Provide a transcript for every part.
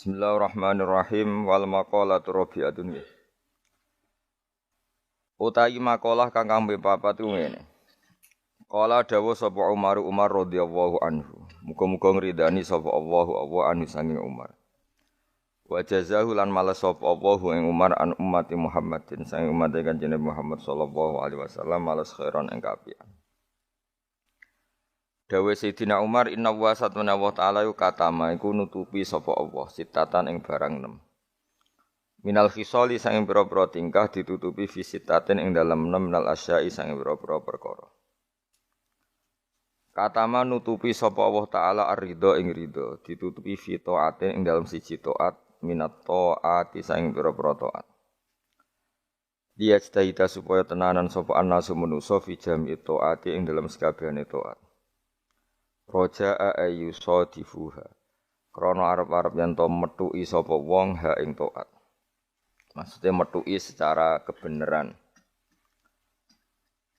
Bismillahirrahmanirrahim wal maqalatu rabi'atun. Utawi makalah kang kambe papat ku ngene. Qala dawuh sapa Umar radhiyallahu anhu. Muga-muga ngridani sapa Allah anhu sanging Umar. Wa jazahu lan males sapa Allah ing Umar an ummati Muhammadin sanging umat Kanjeng Muhammad sallallahu alaihi wasallam males khairan ing kaapian. Dawe Sayyidina Umar inna wa satuna wa ta'ala katama iku nutupi sapa Allah sitatan ing barang 6. Minal khisali sanging pira-pira tingkah ditutupi fi sitatin ing dalem 6 minal asya'i sanging pira-pira perkara. Katama nutupi sapa Allah taala ar-ridha ing ridha ditutupi fi taatin ing dalem siji taat minat taati sanging pira-pira taat. Dia cita supaya tenanan sapa annasu manusa fi jam'i taati ing dalem sakabehane taat. Roja'a ayyusadifuha krana arep-arep yen to metuki sapa wong ha ing taat. Maksudnya metuki secara kebenaran.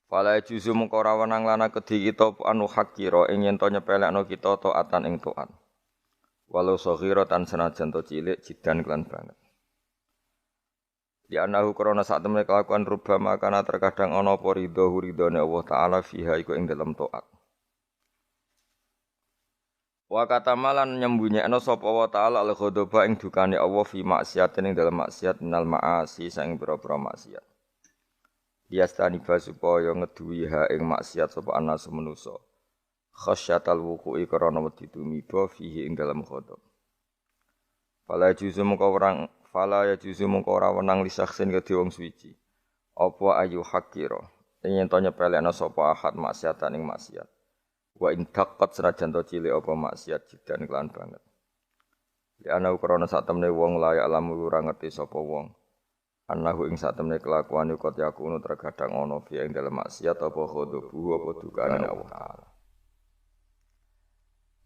Fala juzu mengko ora wenang lana kedhi kita anu hakira ing yen to nyepelekno kita taatan ing taat. Walau saghiratan senajan to cilik jidan kelan banget. Di anahu krana sak temene kelakuan rubama kana terkadang ana apa ridhone Allah taala fiha iku ing dalam taat. Wa katamalan nyembunyekno sapa wa ta'ala al-ghadaba ing dukane Allah fi maksiatin ing dalem maksiat minal ma'asi sang pira-pira maksiat. Diastani supaya ngeduwi ha ing maksiat sapa anas manusa. Khasyatal wuqu'i karana wedi tumiba fihi ing dalem ghadab. Fala ya juzu mengko ora wenang lisaksin kedhe wong suci. Apa ayu hakira. Yen to nyepelekno sapa ahad maksiatan ing maksiat. Wa in daqqat senajan to cilik apa maksiat jidan kelan banget. Ya ana krana sak temene wong layak lamu ora ngerti sapa wong. Anahu ing sak temene kelakuan iku yakunu terkadang ana fi ing dalem maksiat apa khodobu apa dukane Allah taala.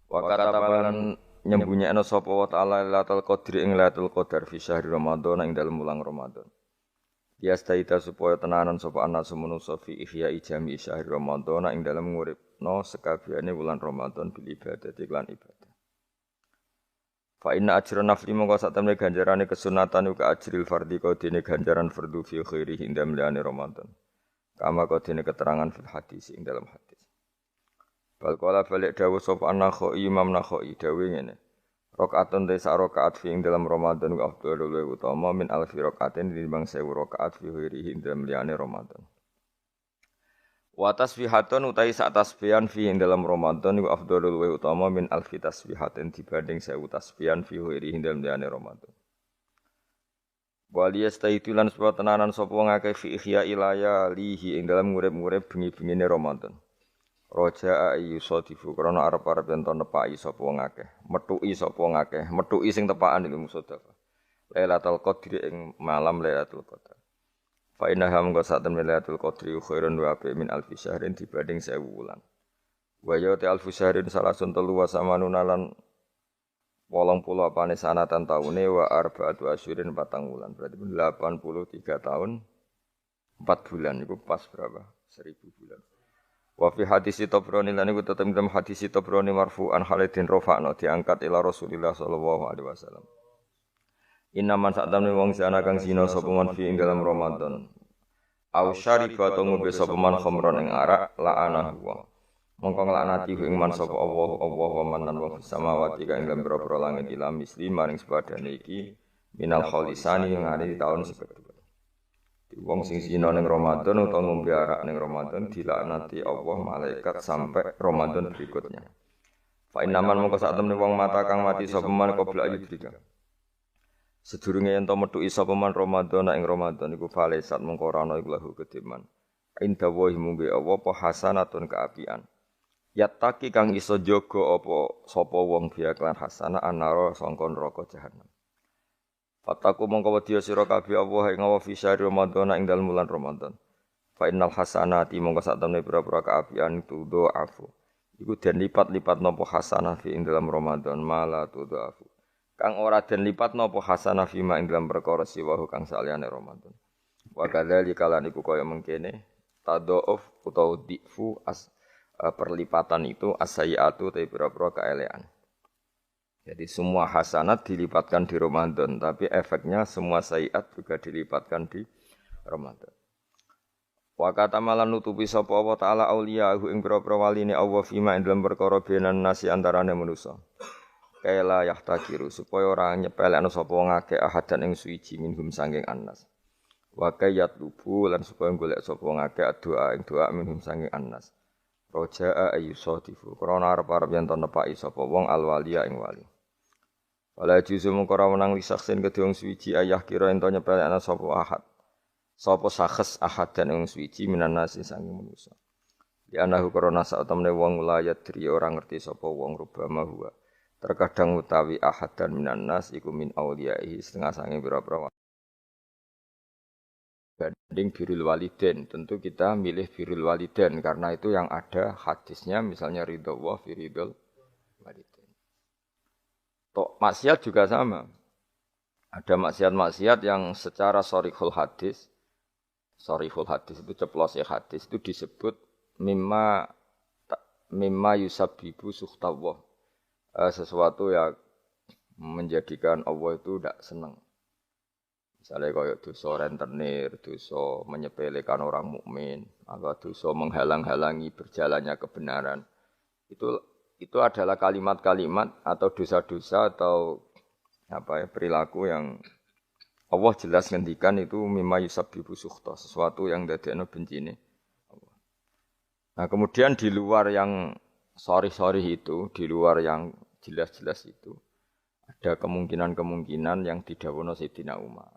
Wa katabalan nyembunyekno sapa wa taala Lailatul Qadri ing Lailatul Qadar fi syahr Ramadan ing dalem wulan Ramadan. Ya staita supaya tenanan sapa anas manusa fi ihya'i jami syahr Ramadan ing dalem nguripno sekabehane wulan Ramadan bil ibadah lan ibadah. Fa inna ajra nafli mongko sak temene ganjarane kesunatan uga ajril fardhi kodene ganjaran fardhu fi khairihi ing dalem Ramadan. Kama kodene keterangan fil hadis ing dalam hadis. Bal qala balik dawuh sapa An-Nakhai Imam Nakhai dawuh ngene. Rakaatun te sak rakaat fi ing dalam Ramadan ku afdhalul wa utama min alfi rakaatin tinimbang 1000 rakaat fi khairihi ing dalam Ramadan. Wa tasbihatun utai sak tasbihan fi ing dalam Ramadan ku afdhalul wa utama min alfi tasbihatin dibanding 1000 tasbihan fi khairihi ing dalam Ramadan. Wali yastaitulan sebab tenanan sapa ngakeh fi ihya ilaya lihi ing dalam ngurip-ngurip bengi-bengine Ramadan. Roja'a yusadifu krana arep-arep yen to nepaki sapa wong akeh, metuki sapa wong akeh, metuki sing tepakan iku musodafah. Lailatul Qadri ing malam Lailatul Qadar. Fa inna ham go sak temene Lailatul Qadri khairun wa bi min alfi syahrin dibanding 1000 wulan. Wa ya ta alfi syahrin salasun telu wa samanuna lan 80 apane sanatan taune wa arba'atu asyurin 4 wulan. Berarti 83 tahun 4 bulan iku pas berapa? 1000 bulan. Wa fi hadis Tabrani lan iku tetep dalam hadis Tabrani marfu'an Khalidin rafa'na diangkat ila Rasulillah sallallahu alaihi wasallam. Inna man sa'tamne wong sana kang zina sapa man fi ing dalam Ramadan. Au syariba to ngombe sapa man khamron ing arak la'anahu wa. Mongko nglaknati ing man sapa Allah wa man lan wong samawati kang ing pira-pira langit ila misli maring sepadane iki minal khalisani ing ari taun sepeda. Wong sing zina ning Ramadan utawa ngombe arak ning Ramadan dilaknati Allah malaikat sampai Ramadan berikutnya. Fa innaman mongko sak temene wong mata kang mati sapa man qabla yudrika. Sedurunge yen to metuki sapa man Ramadan ing Ramadan iku falesat mongko ora ana iku lahu kediman. Inda wa mungge Allah apa hasanatun kaapian. Yattaqi kang iso jaga apa sapa wong biya kelan hasanah anara sangka neraka jahanam. Fataku mongko wedya sira kabeh Allah ing fi syahr Ramadan ing dalem wulan Ramadan. Fa innal hasanati mongko sak temene pira-pira kaapian itu do'afu. Iku den lipat-lipat napa hasanah fi ing dalem Ramadan mala do'afu. Kang ora den lipat napa hasanah fi ma ing dalem perkara siwahu kang saliyane Ramadan. Wa kadzalika lan iku kaya mengkene tada'uf utawa difu perlipatan itu as-sayyi'atu te pira-pira kaelekan. Jadi semua hasanat dilipatkan di Ramadan, tapi efeknya semua sayiat juga dilipatkan di Ramadan. Wa katamalan nutupi sapa Allah taala auliyahu ing pira-pira waline Allah fima ing dalem perkara benan nasi antarane manusa. Kaila yahtakiru supaya ora nyepelekno sapa wong akeh ahadan ing suwiji minhum sanging annas. Wa kayat lubu lan supaya golek sapa wong akeh doa ing doa minhum sanging annas. Roja'a ayyusadifu krana arep-arep yen to nepaki sapa wong alwaliya ing wali. Wala juzu mung ora menang lisaksen kedhe wong suwiji ayah kira ento nyepelekna sapa ahad. Sapa sakhs ahadan ing suwiji minan nasi sanging manusa. Ya anahu krana sak temene wong layat dri ora ngerti sapa wong rubama huwa. Terkadang utawi ahadan minan nas iku min auliyaihi setengah sanging pira-pira banding birrul walidain. Tentu kita milih birrul walidain karena itu yang ada hadisnya misalnya ridho wa fi ridhol walidain. Tok maksiat juga sama. Ada maksiat-maksiat yang secara sharihul hadis itu ceplos ya hadis itu disebut mimma yusabbibu suhtawah. Sesuatu yang menjadikan Allah itu tidak senang. Misalnya kayak dosa rentenir, dosa menyepelekan orang mukmin, atau dosa menghalang-halangi berjalannya kebenaran. Itu adalah kalimat-kalimat atau dosa-dosa atau perilaku yang Allah jelas ngendikan itu mimma yusabbibu sukhta, sesuatu yang dadekno bencine. Nah, kemudian di luar yang sorry itu, di luar yang jelas-jelas itu, ada kemungkinan-kemungkinan yang didhawuhna Sayyidina Umar.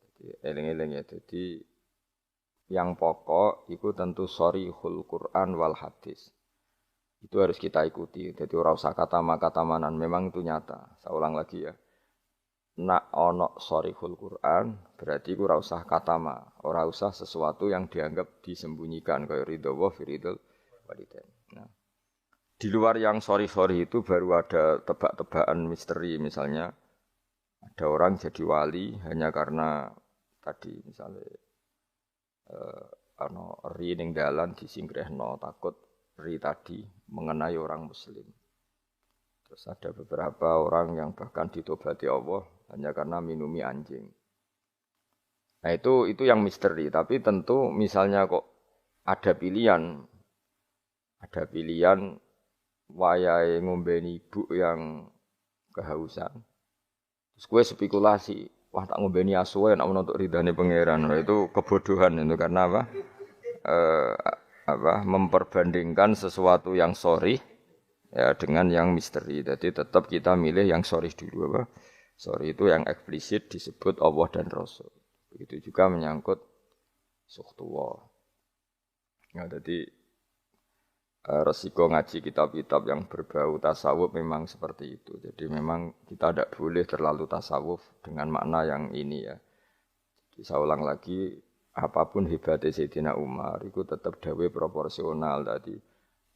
Jadi eling-eling ya. Jadi yang pokok itu tentu sharihul Quran wal hadis. Itu harus kita ikuti. Jadi ora usah kata manan, memang itu nyata. Saya ulang lagi ya. Nak ono sharihul Quran berarti ku ora usah katama, ora usah sesuatu yang dianggap disembunyikan kayak ridho wa firidul walidain. Nah, di luar yang sorry itu baru ada tebak-tebakan misteri, misalnya ada orang jadi wali hanya karena tadi misalnya ri ning dalan disingkrehno takut ri tadi mengenai orang muslim. Terus ada beberapa orang yang bahkan ditobati Allah hanya karena minumi anjing. Nah itu yang misteri. Tapi tentu misalnya kok ada pilihan wayahe ngombeni ibu yang kehausan. Terus gue spekulasi, wah tak ngombeni asu nek untuk ridane pangeran. Nah, itu kebodohan itu karena memperbandingkan sesuatu yang sorry ya dengan yang misteri. Jadi tetap kita milih yang sorry dulu Sorry itu yang eksplisit disebut Allah dan Rasul. Begitu juga menyangkut sukhtuwa. Ya, jadi resiko ngaji kitab-kitab yang berbau tasawuf memang seperti itu. Jadi memang kita tidak boleh terlalu tasawuf dengan makna yang ini ya. Jadi saya ulang lagi, apapun hebatnya Sayyidina Umar itu tetap dawe proporsional tadi.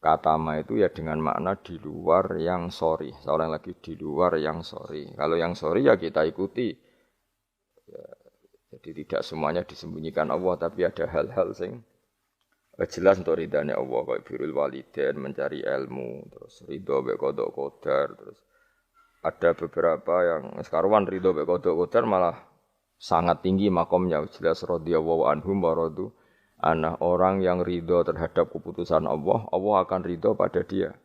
Kata ma itu ya dengan makna di luar yang sorry. Seorang lagi di luar yang sorry. Kalau yang sorry ya kita ikuti. Ya, jadi tidak semuanya disembunyikan Allah, tapi ada hal-hal sing jelas untuk ridhanya Allah. Kayak birrul walidain, mencari ilmu, terus ridho mek qada qadar, terus ada beberapa yang sekaruan ridho mek qada qadar malah sangat tinggi makomnya. Jelas radhiyallahu anhum wa radu. Anak orang yang ridho terhadap keputusan Allah, Allah akan ridho pada dia.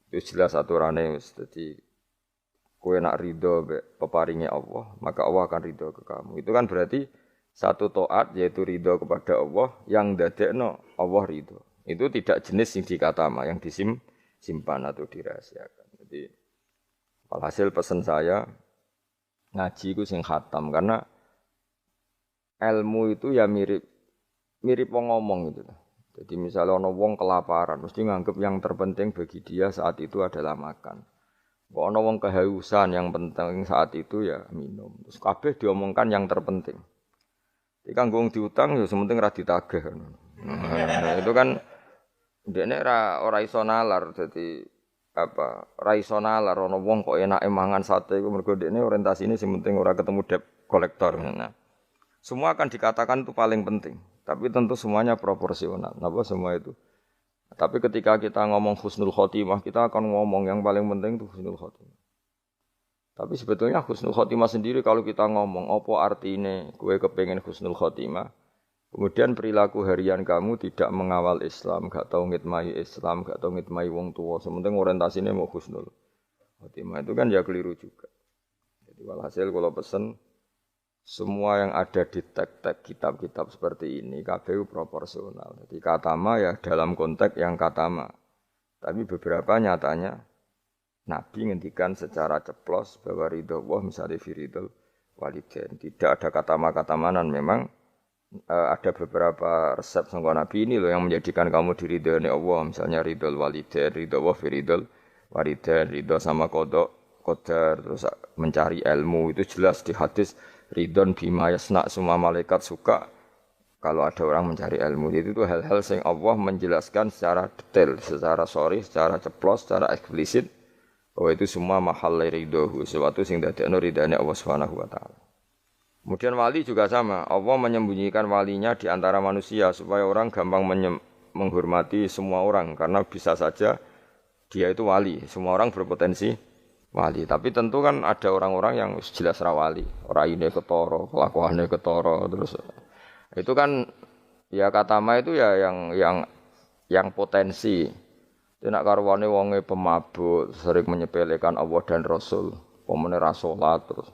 Itu jelas aturannya. Jadi, kowe nak ridho peparingnya Allah, maka Allah akan ridho ke kamu. Itu kan berarti satu taat yaitu ridho kepada Allah yang dadekno Allah ridho. Itu tidak jenis yang dikatama, yang disimpan atau dirahasiakan. Jadi, walhasil pesan saya ngaji itu sing khatam karena ilmu itu ya mirip wong ngomong gitu. Jadi misalnya ono wong kelaparan, mesti nganggep yang terpenting bagi dia saat itu adalah makan. Kok ono wong kehausan, yang penting saat itu ya minum. Terus kabeh diomongkan yang terpenting. Iki kanggo diutang ya sementing ra ditagih. Nah, itu kan ndekne ora iso nalar dadi ora iso nalar ono wong kok enake mangan sate iku mergo ndekne orientasine sing penting ora ketemu debt kolektor. Nah, semua akan dikatakan itu paling penting. Tapi tentu semuanya proporsional. Napa semua itu? Tapi ketika kita ngomong husnul khotimah, kita akan ngomong yang paling penting itu husnul khotimah. Tapi sebetulnya husnul khotimah sendiri kalau kita ngomong apa artinya gue kepengen husnul khotimah. Kemudian perilaku harian kamu tidak mengawal Islam, gak tahu ngitmai Islam, gak tahu ngitmai wong tua. Sementing orientasinya mau husnul khotimah itu kan ya keliru juga. Jadi walhasil kalau pesen semua yang ada di teks-teks kitab-kitab seperti ini KBU proporsional. Jadi katama ya dalam konteks yang katama. Tapi beberapa nyatanya Nabi ngendikan secara ceplos bahwa ridho Allah misalnya firidul walidain. Tidak ada kata makatamanan. Memang ada beberapa resep sangka Nabi ini loh yang menjadikan kamu diridhoi Allah. Misalnya ridho walidain, ridho Allah firidul walidain, ridho sama qadar, terus mencari ilmu itu jelas di hadis ridhon bima yasna, semua malaikat suka kalau ada orang mencari ilmu. Itu tuh hal-hal yang Allah menjelaskan secara detail, secara sharih, secara ceplos, secara eksplisit. Bahwa itu semua mahal ridhohu, sesuatu yang dadekno ridhane Allah Subhanahu wa taala. Kemudian wali juga sama, Allah menyembunyikan walinya di antara manusia supaya orang gampang menghormati semua orang karena bisa saja dia itu wali, semua orang berpotensi wali. Tapi tentu kan ada orang-orang yang jelas ra wali, raine ketara, kelakuane ketara terus. Itu kan ya katama itu ya yang potensi. Nek karwane wonge pemabuk, sering menyepelekan Allah dan Rasul, pemene ra salat terus.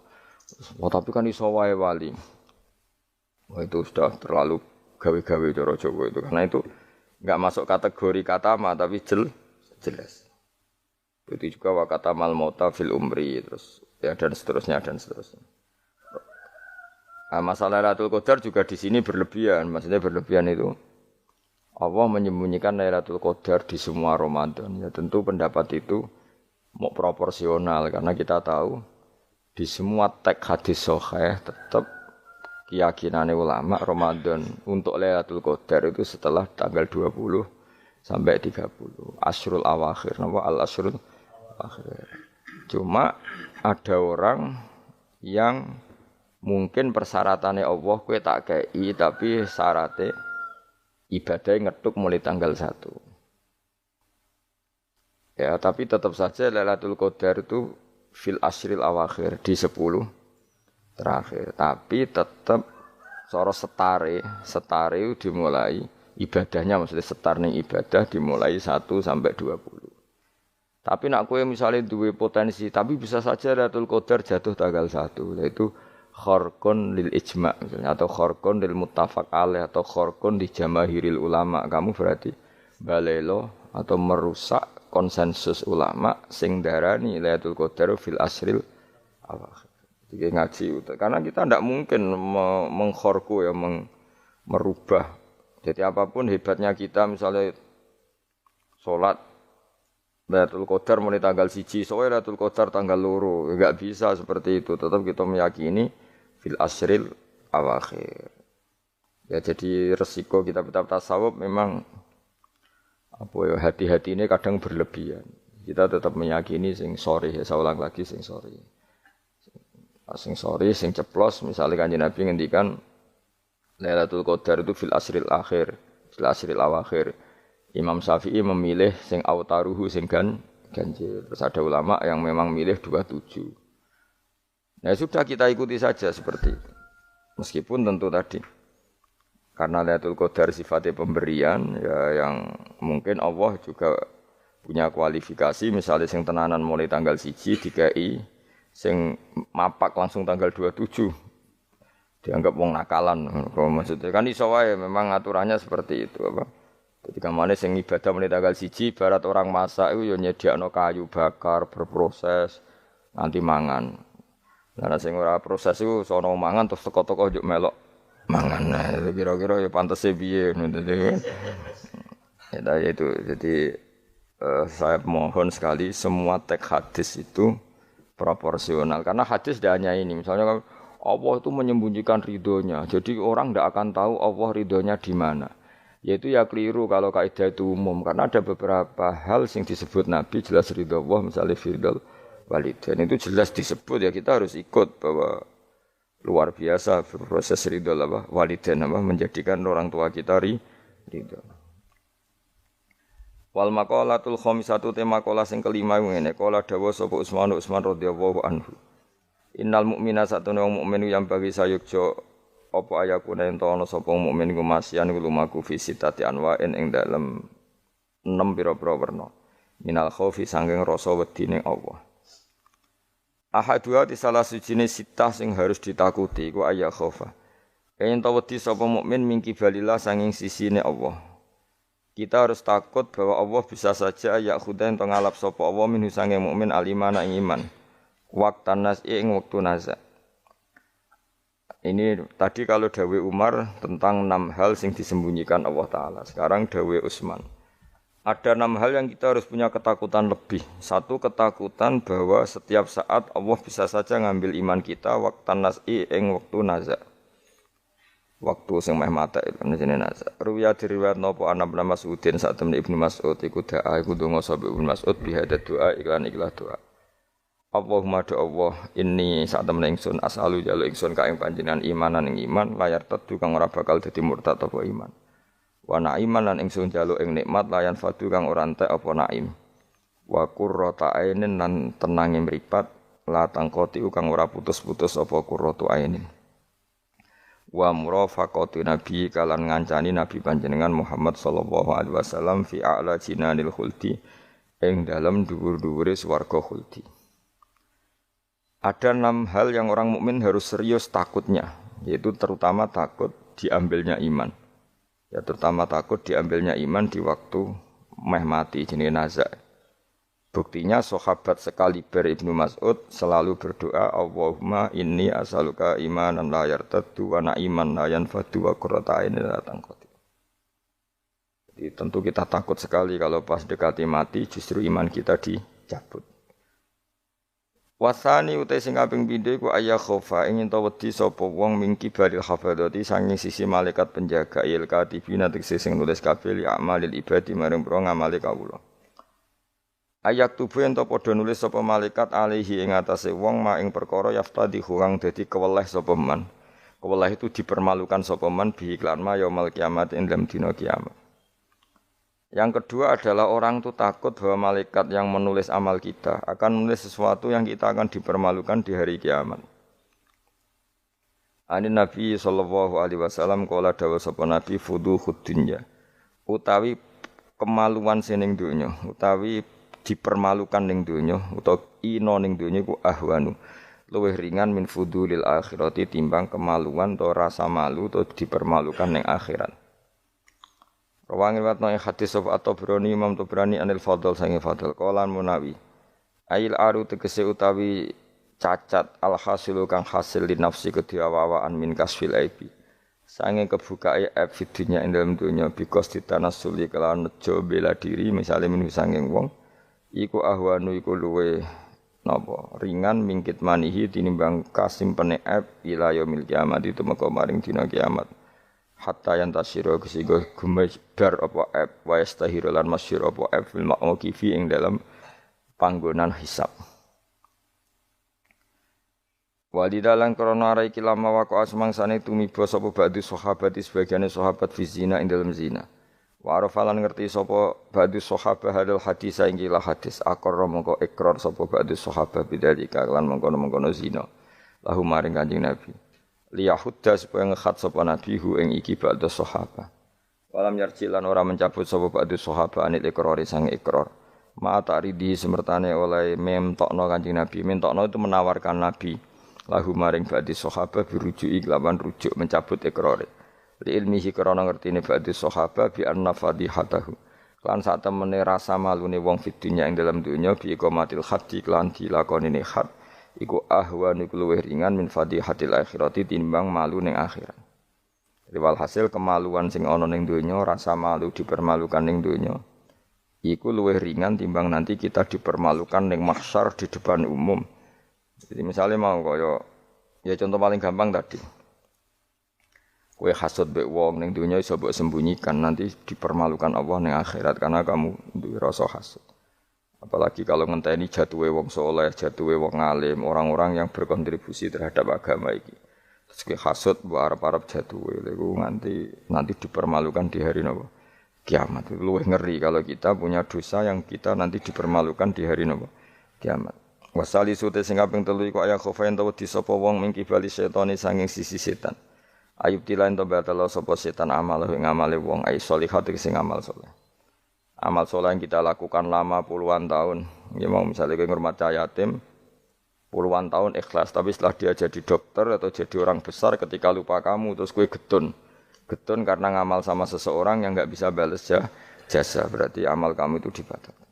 Tapi kan iso wae wali. Wah itu sudah terlalu gawe-gawe cara Jawa itu. Karena itu enggak masuk kategori katama tapi jelas. Itu juga wa katamal mauta fil umri terus ya dan seterusnya. Masalah Lailatul Qadar juga di sini berlebihan. Maksudnya berlebihan itu Allah menyembunyikan Lailatul Qadar di semua Ramadan. Ya tentu pendapat itu mau proporsional karena kita tahu di semua teks hadis sahih tetap keyakinan ulama Ramadan untuk Lailatul Qadar itu setelah tanggal 20 sampai 30. Asyrul awakhir, napa al-asyrul awakhir. Cuma ada orang yang mungkin persyaratannya Allah kowe tak kei tapi syaratnya ibadahnya ngeduk mulai tanggal 1. Ya, tapi tetap saja Lailatul Qadar itu fil asyril awakhir di 10 terakhir. Tapi tetap soro setare itu dimulai ibadahnya maksudnya setar ning ibadah dimulai 1 sampai 20. Tapi nak kowe misalnya duwe potensi, tapi bisa saja Lailatul Qadar jatuh tanggal 1, yaitu kharqun lil ijma' misalnya atau kharqun lil muttafaq alaih atau kharqun di jamaahiril ulama. Kamu berarti balelo atau merusak konsensus ulama sing darani Lailatul Qadar fil asril awakhir. Jadi ngaji karena kita tidak mungkin mengkhorku ya merubah. Jadi apapun hebatnya kita misalnya salat Lailatul Qadar mulai tanggal 1, soalnya Lailatul Qadar tanggal 2, enggak bisa seperti itu. Tetap kita meyakini fil asril awakhir. Ya jadi resiko kitab-kitab tasawuf memang apa ya hati-hati ini kadang berlebihan. Kita tetap meyakini sing sore ya saya ulang lagi sing sore. Sing sore sing ceplos misalnya Kanjeng Nabi ngendikan Lailatul Qadar itu fil asril akhir, fil asril awakhir. Imam Syafi'i memilih sing autaruhu sing ganjil. Terus ada ulama yang memang milih 27. Nah sudah kita ikuti saja seperti itu. Meskipun tentu tadi karena Lailatul Qadar sifatnya pemberian ya yang mungkin Allah juga punya kualifikasi misalnya sing tenanan mulai tanggal 1 dikai sing mapak langsung tanggal 27 dianggap wong nakalan. Maksudnya kan iso wae memang aturannya seperti itu apa. Jadi kamane sing ibadah mulai tanggal 1 barat orang masak itu ya nyediakno kayu bakar berproses nanti mangan. Nah, sing ora proses iku sono mangan terus teko-teko njuk melok mangan. Nah, kira-kira ya pantese piye ngono ya itu. Jadi saya mohon sekali semua teks hadis itu proporsional karena hadis tidak hanya ini. Misalnya Allah itu menyembunyikan ridhonya. Jadi orang tidak akan tahu Allah ridhonya di mana. Yaitu ya keliru kalau kaidah itu umum karena ada beberapa hal yang disebut Nabi jelas ridho Allah misalnya firdal walidain itu jelas disebut ya kita harus ikut bahwa luar biasa proses ridho apa walidain apa menjadikan orang tua kita ridho. Wal maqalatul khamisatu tema maqalah sing kelima ngene qala dawa sapa Utsman radhiyallahu anhu. Innal mu'mina satune wong mukmin yang bagi sayukjo apa ayakuna ento ana sapa mukmin iku masyan iku lumaku fi sitati anwa'in ing dalem 6 pira-pira werna. Minal khaufi sanging rasa wedine Allah. Ahadua di salah sijine sitah sing harus ditakuti iku ayya khaufa. Ento wedi sapa mukmin mingki balillah sanging sisine Allah. Kita harus takut bahwa Allah bisa saja ya khudain to ngalap sapa Allah minhu sanging mukmin alimana ing iman. Waktan nas ing waktu naza. Ini tadi kalau Dawe Umar tentang 6 hal sing disembunyikan Allah Ta'ala. Sekarang Dawe Utsman. Ada 6 hal yang kita harus punya ketakutan lebih. Satu, ketakutan bahwa setiap saat Allah bisa saja ngambil iman kita waktan nas ing waktu naza. Waktu sing meh mata itu jenenge naza. Ruya diriwayat napa ana Ibnu Mas'udin sak temne Ibnu Mas'ud iku da'a iku donga sapa Ibnu Mas'ud bihada doa iklan ikhlas doa. Allahumma do Allah inni sak temen ingsun asalu jalu ingsun ka ing panjenengan imanan ing iman layar tetu kang ora bakal dadi murtad apa iman. Wa na'iman lan ingsun jalu ing nikmat layan fadu kang ora entek apa naim. Wa qurrata ainin lan tenange mripat la tangkoti kang ora putus-putus apa qurratu ainin. Wa murafaqatu nabi kalan ngancani nabi panjenengan Muhammad sallallahu alaihi wasallam fi a'la jinanil khuldi ing dalem dhuwur-dhuwure swarga khuldi. Ada 6 hal yang orang mukmin harus serius takutnya, yaitu terutama takut diambilnya iman. Ya terutama takut diambilnya iman di waktu meh mati jenenge naza. Buktinya sahabat sekaliber Ibnu Mas'ud selalu berdoa Allahumma inni as'aluka imanan la yartaddu wa na'iman la yanfadu wa qurrata a'yunin la tanqati. Jadi tentu kita takut sekali kalau pas dekati mati justru iman kita dicabut. Wasani utai sing kaping pindho iku ayya khofa ingin ta wedi sapa wong mingki baril hafadzati sanging sisi malaikat penjaga il katibina tegese sing nulis kabeh li amalil ibadi maring pro ngamale kawula. Ayak tubuh ento padha nulis sapa malaikat alihi ing atase wong ma ing perkara yaftadi kang dadi keweleh sapa man. Keweleh itu dipermalukan sapa man bi iklan ma yaumil kiamat ing dalam dina kiamat. Yang kedua adalah orang itu takut bahwa malaikat yang menulis amal kita akan menulis sesuatu yang kita akan dipermalukan di hari kiamat. Ani Nabi sallallahu alaihi wasallam kala dawuh sapa Nabi fuduhud dunya. Utawi kemaluan sining donya, utawi dipermalukan ning donya utawa ina ning donya iku ahwanu. Luwih ringan min fudulil akhirati timbang kemaluan atau rasa malu atau dipermalukan ning akhirat. Rawang riwayat nang hadis sapa At-Tabrani Imam Tabrani anil Fadl sange Fadl qalan Munawi ail aru tegese utawi cacat al hasilu kang hasil li nafsi kediawawaan min kasfil aibi sange kebukae aib fidunya ing dalem dunya bikos ditanasuli kelawan nejo bela diri misale min sanging wong iku ahwanu iku luwe napa ringan mingkit manihi tinimbang kasimpene aib ila yaumil kiamat itu meko maring dina kiamat. Hatta yang tasyiro kesigo gumebar apa aib wa yastahiru lan masyhur apa aib fil mauqifi ing dalam panggonan hisab. Walidalan krana ara iki lama waqo asmangsane tumiba sapa ba'du sahabat sebagiane sahabat fi zina ing dalam zina. Wa arafalan ngerti sapa ba'du sahabat hadal hadis ing kila hadis akor mongko ikrar sapa ba'du sahabat bidzalika lan mongko-mongko zina. Lahu maring Kanjeng Nabi. Liyahudda supaya ngekhat sapa nabi hu ing iki ba'da sahabat. Walam yarjilan ora mencabut sapa ba'da sahabat anil ikrari sang ikrar. Ma ta'ridi semertane oleh memtokno Kanjeng Nabi. Mentokno itu menawarkan nabi lahu maring ba'da sahabat birujuki lawan rujuk mencabut ikrare. Li ilmihi krana ngertine ba'da sahabat bi anna fadihatahu. Lan sak temene rasa malune wong fid dunya ing dalam dunya bi iqamatil haddi lan dilakonine had. Iku ahwan iku luwih ringan min fadihatil akhirati timbang malu ning akhirat. Riwal hasil kemaluan sing ana ning donya, rasa malu dipermalukan ning donya. Iku luwih ringan timbang nanti kita dipermalukan ning mahsyar di depan umum. Jadi misalnya mau kaya ya contoh paling gampang tadi. Kowe hasud mbek wong ning donya iso mbok sembunyikan, nanti dipermalukan Allah ning akhirat karena kamu duwe rasa hasud. Apalagi kalau ngenteni jatuhe wong soleh, jatuhe wong alim, orang-orang yang berkontribusi terhadap agama iki. Terus ki hasud mbok arep-arep jatuhe lho nanti dipermalukan di hari napa? Kiamat. Luwih ngeri kalau kita punya dosa yang kita nanti dipermalukan di hari napa? Kiamat. Wasali sute sing kaping 3 iku aya khofain tawa disapa wong ing kibali setane sanging sisi setan. Ayub tilain to batal sapa setan amal ing amale wong ai sholihat sing amal saleh. Amal saleh yang kita lakukan lama puluhan tahun. Ya mau misalnya kowe ngurmat yatim puluhan tahun ikhlas tapi setelah dia jadi dokter atau jadi orang besar ketika lupa kamu terus kowe getun. Getun karena ngamal sama seseorang yang enggak bisa balas jasa berarti amal kamu itu dibatalkan.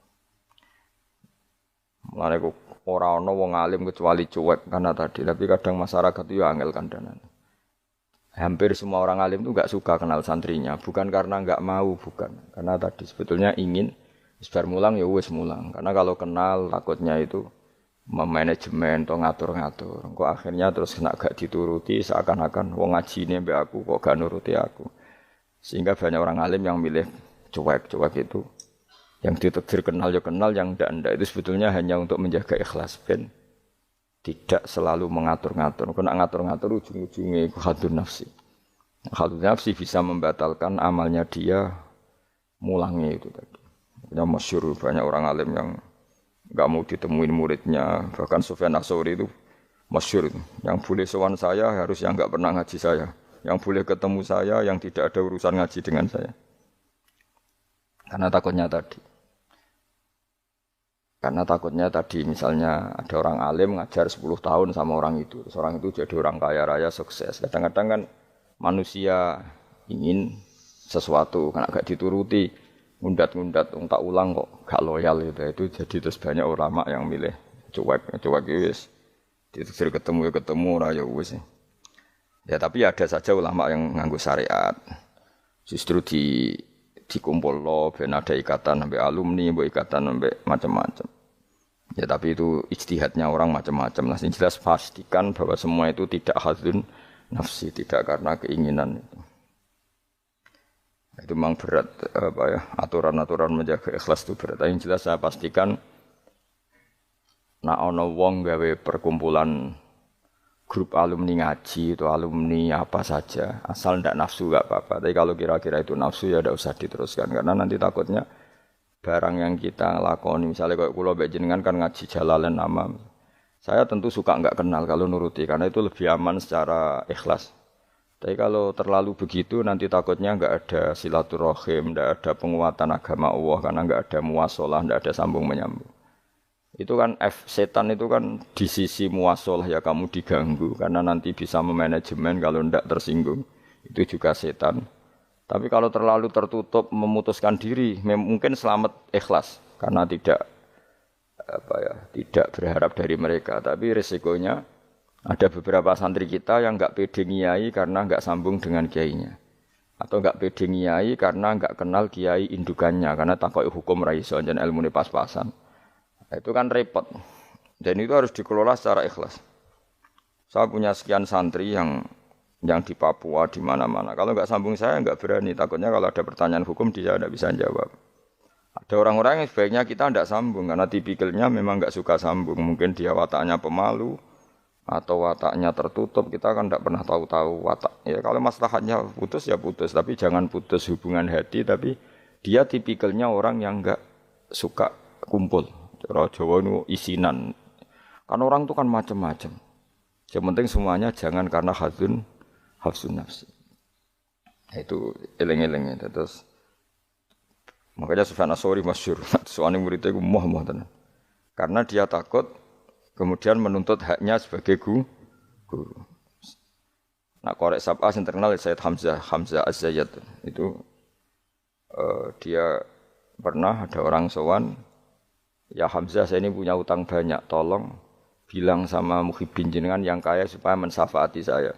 Mulane kok ora ana wong alim kecuali cuek karena tadi, tapi kadang masyarakat itu ya angel kandanan. Hampir semua orang alim itu enggak suka kenal santrinya, bukan karena enggak mau, bukan. Karena tadi sebetulnya ingin sebar mulang ya wis mulang. Karena kalau kenal takutnya itu memanajemen atau ngatur-ngatur. Kok akhirnya terus kena gak dituruti seakan-akan wong ngajine mbek aku kok gak nuruti aku. Sehingga banyak orang alim yang milih cuek-cuek itu. Yang ditakdir kenal ya kenal, yang ndak itu sebetulnya hanya untuk menjaga ikhlas ben tidak selalu mengatur-ngatur. Kena ngatur-ngatur ujung-ujungnya khadun nafsi. Khadun nafsi bisa membatalkan amalnya dia mulangnya itu tadi. Yang masyhur banyak orang alim yang enggak mau ditemuin muridnya, bahkan Sufyan Ats-Tsauri itu masyhur itu. Yang boleh sowan saya harus yang enggak pernah ngaji saya. Yang boleh ketemu saya yang tidak ada urusan ngaji dengan saya. Karena takutnya tadi misalnya ada orang alim ngajar 10 tahun sama orang itu. Terus orang itu jadi orang kaya raya sukses. Kadang-kadang kan manusia ingin sesuatu karena gak dituruti, ngundat-ngundat tak ulang kok gak loyal itu jadi terus banyak ulama yang milih cuek wis. Ditetir ketemu ora ya wis. Ya tapi ada saja ulama yang nganggo syariat. Justru dikumpul lo ben ada ikatan sampai alumni, mbok ikatan sampai macam-macam. Ya tapi itu ijtihadnya orang macam-macam. Nah, yang jelas pastikan bahwa semua itu tidak hadzun nafsi, tidak karena keinginan itu. Itu memang berat aturan-aturan menjaga ikhlas itu berat. Yang jelas saya pastikan nak ono wong gawe perkumpulan grup alumni ngaji atau alumni apa saja, asal ndak nafsu enggak apa-apa. Tapi kalau kira-kira itu nafsu ya ndak usah diteruskan karena nanti takutnya barang yang kita lakoni misalnya kayak kula mbek jenengan kan ngaji Jalalain Amam. Saya tentu suka enggak kenal kalau nuruti karena itu lebih aman secara ikhlas. Tapi kalau terlalu begitu nanti takutnya enggak ada silaturahim, enggak ada penguatan agama Allah karena enggak ada muwasalah, enggak ada sambung menyambung. Itu kan setan itu kan di sisi muwasalah ya kamu diganggu karena nanti bisa memanajemen kalau enggak tersinggung. Itu juga setan. Tapi kalau terlalu tertutup memutuskan diri mungkin selamat ikhlas karena tidak berharap dari mereka. Tapi resikonya ada beberapa santri kita yang enggak pede ngiyai karena enggak sambung dengan kiainya. Atau enggak pede ngiyai karena enggak kenal kiai indukannya karena takoi hukum ra iso jan ilmune pas-pasan. Itu kan repot. Dan itu harus dikelola secara ikhlas. Saya punya sekian santri yang di Papua di mana-mana. Kalau enggak sambung saya enggak berani. Takutnya kalau ada pertanyaan hukum dia enggak bisa jawab. Ada orang-orang yang sebaiknya kita enggak sambung karena tipikalnya memang enggak suka sambung. Mungkin dia wataknya pemalu atau wataknya tertutup. Kita kan enggak pernah tahu-tahu watak. Ya kalau maslahatnya putus ya putus, tapi jangan putus hubungan hati. Tapi dia tipikalnya orang yang enggak suka kumpul. Cara Jawa itu isinan. Kan orang itu kan macam-macam. Yang penting semuanya jangan karena hafsun nafsi. Itu eleng-eleng itu. Terus makanya Sufyan Ats-Tsauri masyhur. Soalnya muridnya itu moh tenan. Karena dia takut kemudian menuntut haknya sebagai guru. Nah, korek sab'ah yang terkenal Sayyid Hamzah Az-Zayyad itu dia pernah ada orang sowan, ya Hamzah saya ini punya utang banyak, tolong bilang sama muhibbin jenengan yang kaya supaya mensafaati saya.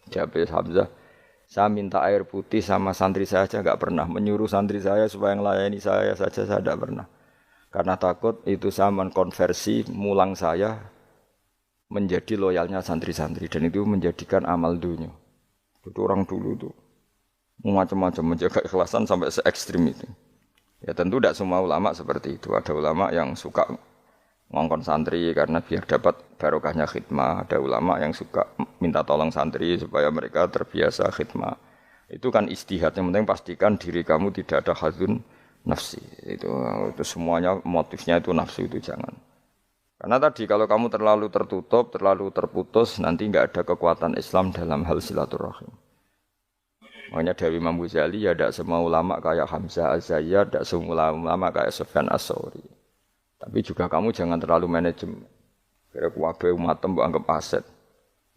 Jawab Hamzah, saya minta air putih sama santri saya saja enggak pernah, menyuruh santri saya supaya melayani saya saja saya tidak pernah. Karena takut itu saya mengkonversi mulang saya menjadi loyalnya santri-santri dan itu menjadikan amal dunia. Itu orang dulu itu macam-macam menjaga ikhlasan sampai se-ekstrim itu. Ya tentu tidak semua ulama seperti itu. Ada ulama yang suka ngongkon santri karena biar dapat barokahnya khidmah. Ada ulama yang suka minta tolong santri supaya mereka terbiasa khidmah. Itu kan ijtihad. Yang penting pastikan diri kamu tidak ada hadzun nafsi. Itu semuanya motifnya itu nafsu itu jangan. Karena tadi kalau kamu terlalu tertutup, terlalu terputus, nanti nggak ada kekuatan Islam dalam hal silaturahim. Makanya dari Imam Ghazali ya tidak semua ulama kayak Hamzah Az-Zayyad, tidak semua ulama kayak Sufyan As-Tsauri. Tapi juga kamu jangan terlalu manajemen. Kira kuwabe umatem mbok anggap aset.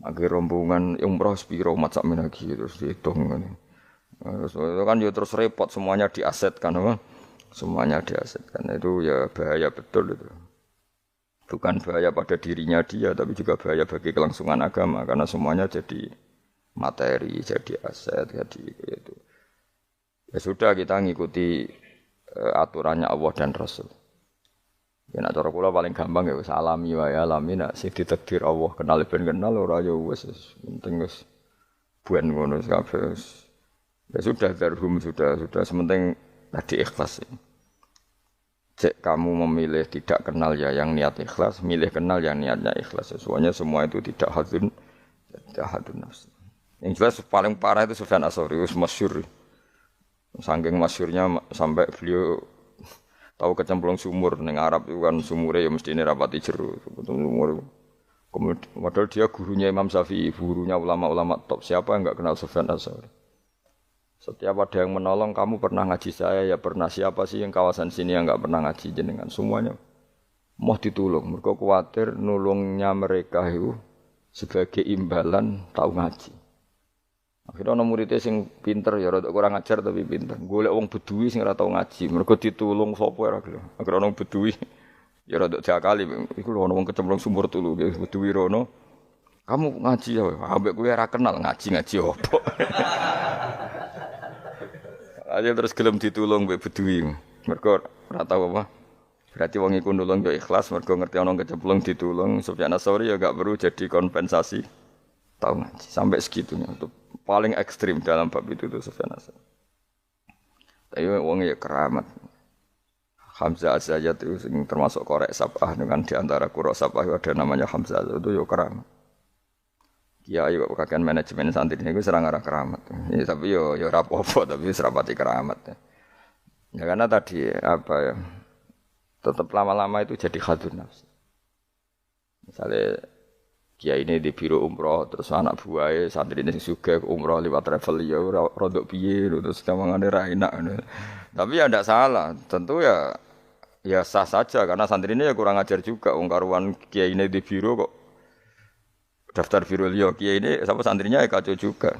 Akhir rombongan umroh sepiro umat sak menagi terus dihitung ngene. Terus kan ya terus repot semuanya diasetkan apa? Semuanya diasetkan. Itu ya bahaya betul itu. Bukan bahaya pada dirinya dia, tapi juga bahaya bagi kelangsungan agama karena semuanya jadi materi, jadi aset, jadi itu. Ya sudah kita ngikuti aturannya Allah dan Rasul. Ya nak cara kula paling gampang ya wis alami wae alami nak sing ditakdir Allah kenal ben kenal ora ya wis penting wis buen ngono kabeh. Ya sudah darhum sudah sementing tadi ikhlas. Cek kamu memilih tidak kenal ya yang niat ikhlas, milih kenal yang niatnya ikhlas. Semuanya semua itu tidak hadun nafs. Yang jelas paling parah itu Sufyan As-Tsauri, masyhur. Saking masyhurnya sampai beliau tahu kecemplung sumur ning Arab itu kan sumure ya mestine rapati jero, sumur. Kemudian padahal dia gurunya Imam Syafi'i, gurunya ulama-ulama top. Siapa yang enggak kenal Sufyan As-Tsauri? Setiap ada yang menolong, kamu pernah ngaji saya, ya pernah. Siapa sih yang kawasan sini yang enggak pernah ngaji jenengan? Semuanya mau ditulung. Mereka khawatir nulungnya mereka itu sebagai imbalan tahu ngaji. Akhirnya ana muridé sing pinter ya rada kurang ajar tapi pinter. Golek wong Bedui sing ora tau ngaji, mergo ditulung sapa ora gelem. Akhirnya ana Bedui ya rada jakali iku lho ana wong kecemplung sumur tulu Bedui rono. Kamu ngaji ya, ambek kowe ora kenal ngaji opo. Aja terus gelem ditulung mbek Bedui. Mergo ora tau apa. Berarti wong iku nulung yo ikhlas mergo ngerti ana kecemplung ditulung. Sufyan As-Tsauri ya gak perlu jadi kompensasi tahu ngaji sampai segitunya untuk paling ekstrim dalam bab itu tuh Sufyan As-Tsauri. Tapi wong ya keramat. Hamzah Az-Zayyad itu termasuk korek sabah dengan di antara qura sabah ada namanya Hamzah itu ya keramat. Kiai kok kakean manajemen santri niku serang arah keramat. Ya, tapi yo ora apa-apa tapi serapati keramat. Ya karena tadi apa ya tetap lama-lama itu jadi khadun nafs. Misalnya kiai ini di biro umroh terus anak buahnya santri ini sugih umroh lewat travel ya rodok piye terus kamangane ra enak. Tapi ya ndak salah, tentu ya sah saja karena santri ini ya kurang ajar juga wong karuan kiai ini di biro kok daftar biro liya kiai ini sama santrinya ya kacau juga.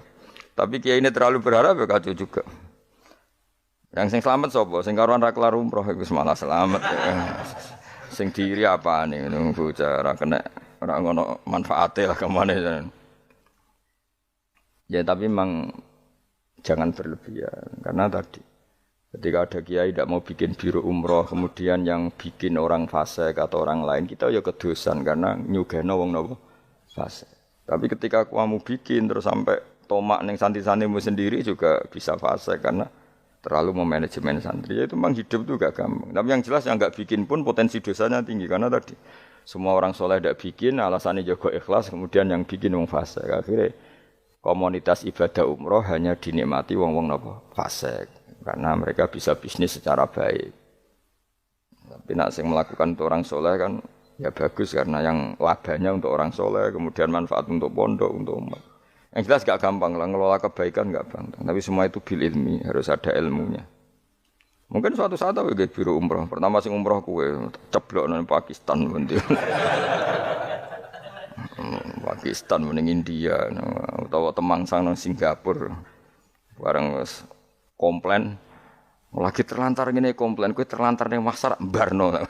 Tapi kiai ini terlalu berharap ya kacau juga. Yang sing selamat sapa? Sing karuan ra kelar umroh iku malah selamat. Sing diri apane ngono bocah ra kena ora ngono manfaate lah kemana. Ya tapi memang jangan berlebihan karena tadi ketika ada kiai tidak mau bikin biro umroh kemudian yang bikin orang fasik atau orang lain kita ya kedosan karena nyugeno wong napa fasik. Tapi ketika kamu bikin terus sampai tomak ning santri-santrimu sendiri juga bisa fasik karena terlalu memanajemen santri. Ya itu memang hidup itu gak gampang. Tapi yang jelas yang enggak bikin pun potensi dosanya tinggi karena tadi semua orang soleh tidak bikin alasannya jaga ikhlas kemudian yang bikin wong fasik. Akhirnya komunitas ibadah umroh hanya dinikmati wong-wong napa fasik karena mereka bisa bisnis secara baik. Tapi nak sing melakukan untuk orang soleh kan ya bagus karena yang labanya untuk orang soleh, kemudian manfaat untuk pondok, untuk umat. Yang jelas gak gampang lah, ngelola kebaikan gak gampang. Tapi semua itu bil ilmi, harus ada ilmunya. Mungkin suatu saat aku ke biro umroh. Pertama sing umroh kue, ceblok nang Pakistan nanti. Pakistan mending India, atau Temangsang nang Singapura. Bareng komplain, lagi terlantar gini komplain, kue terlantar nang Maksar, Barno.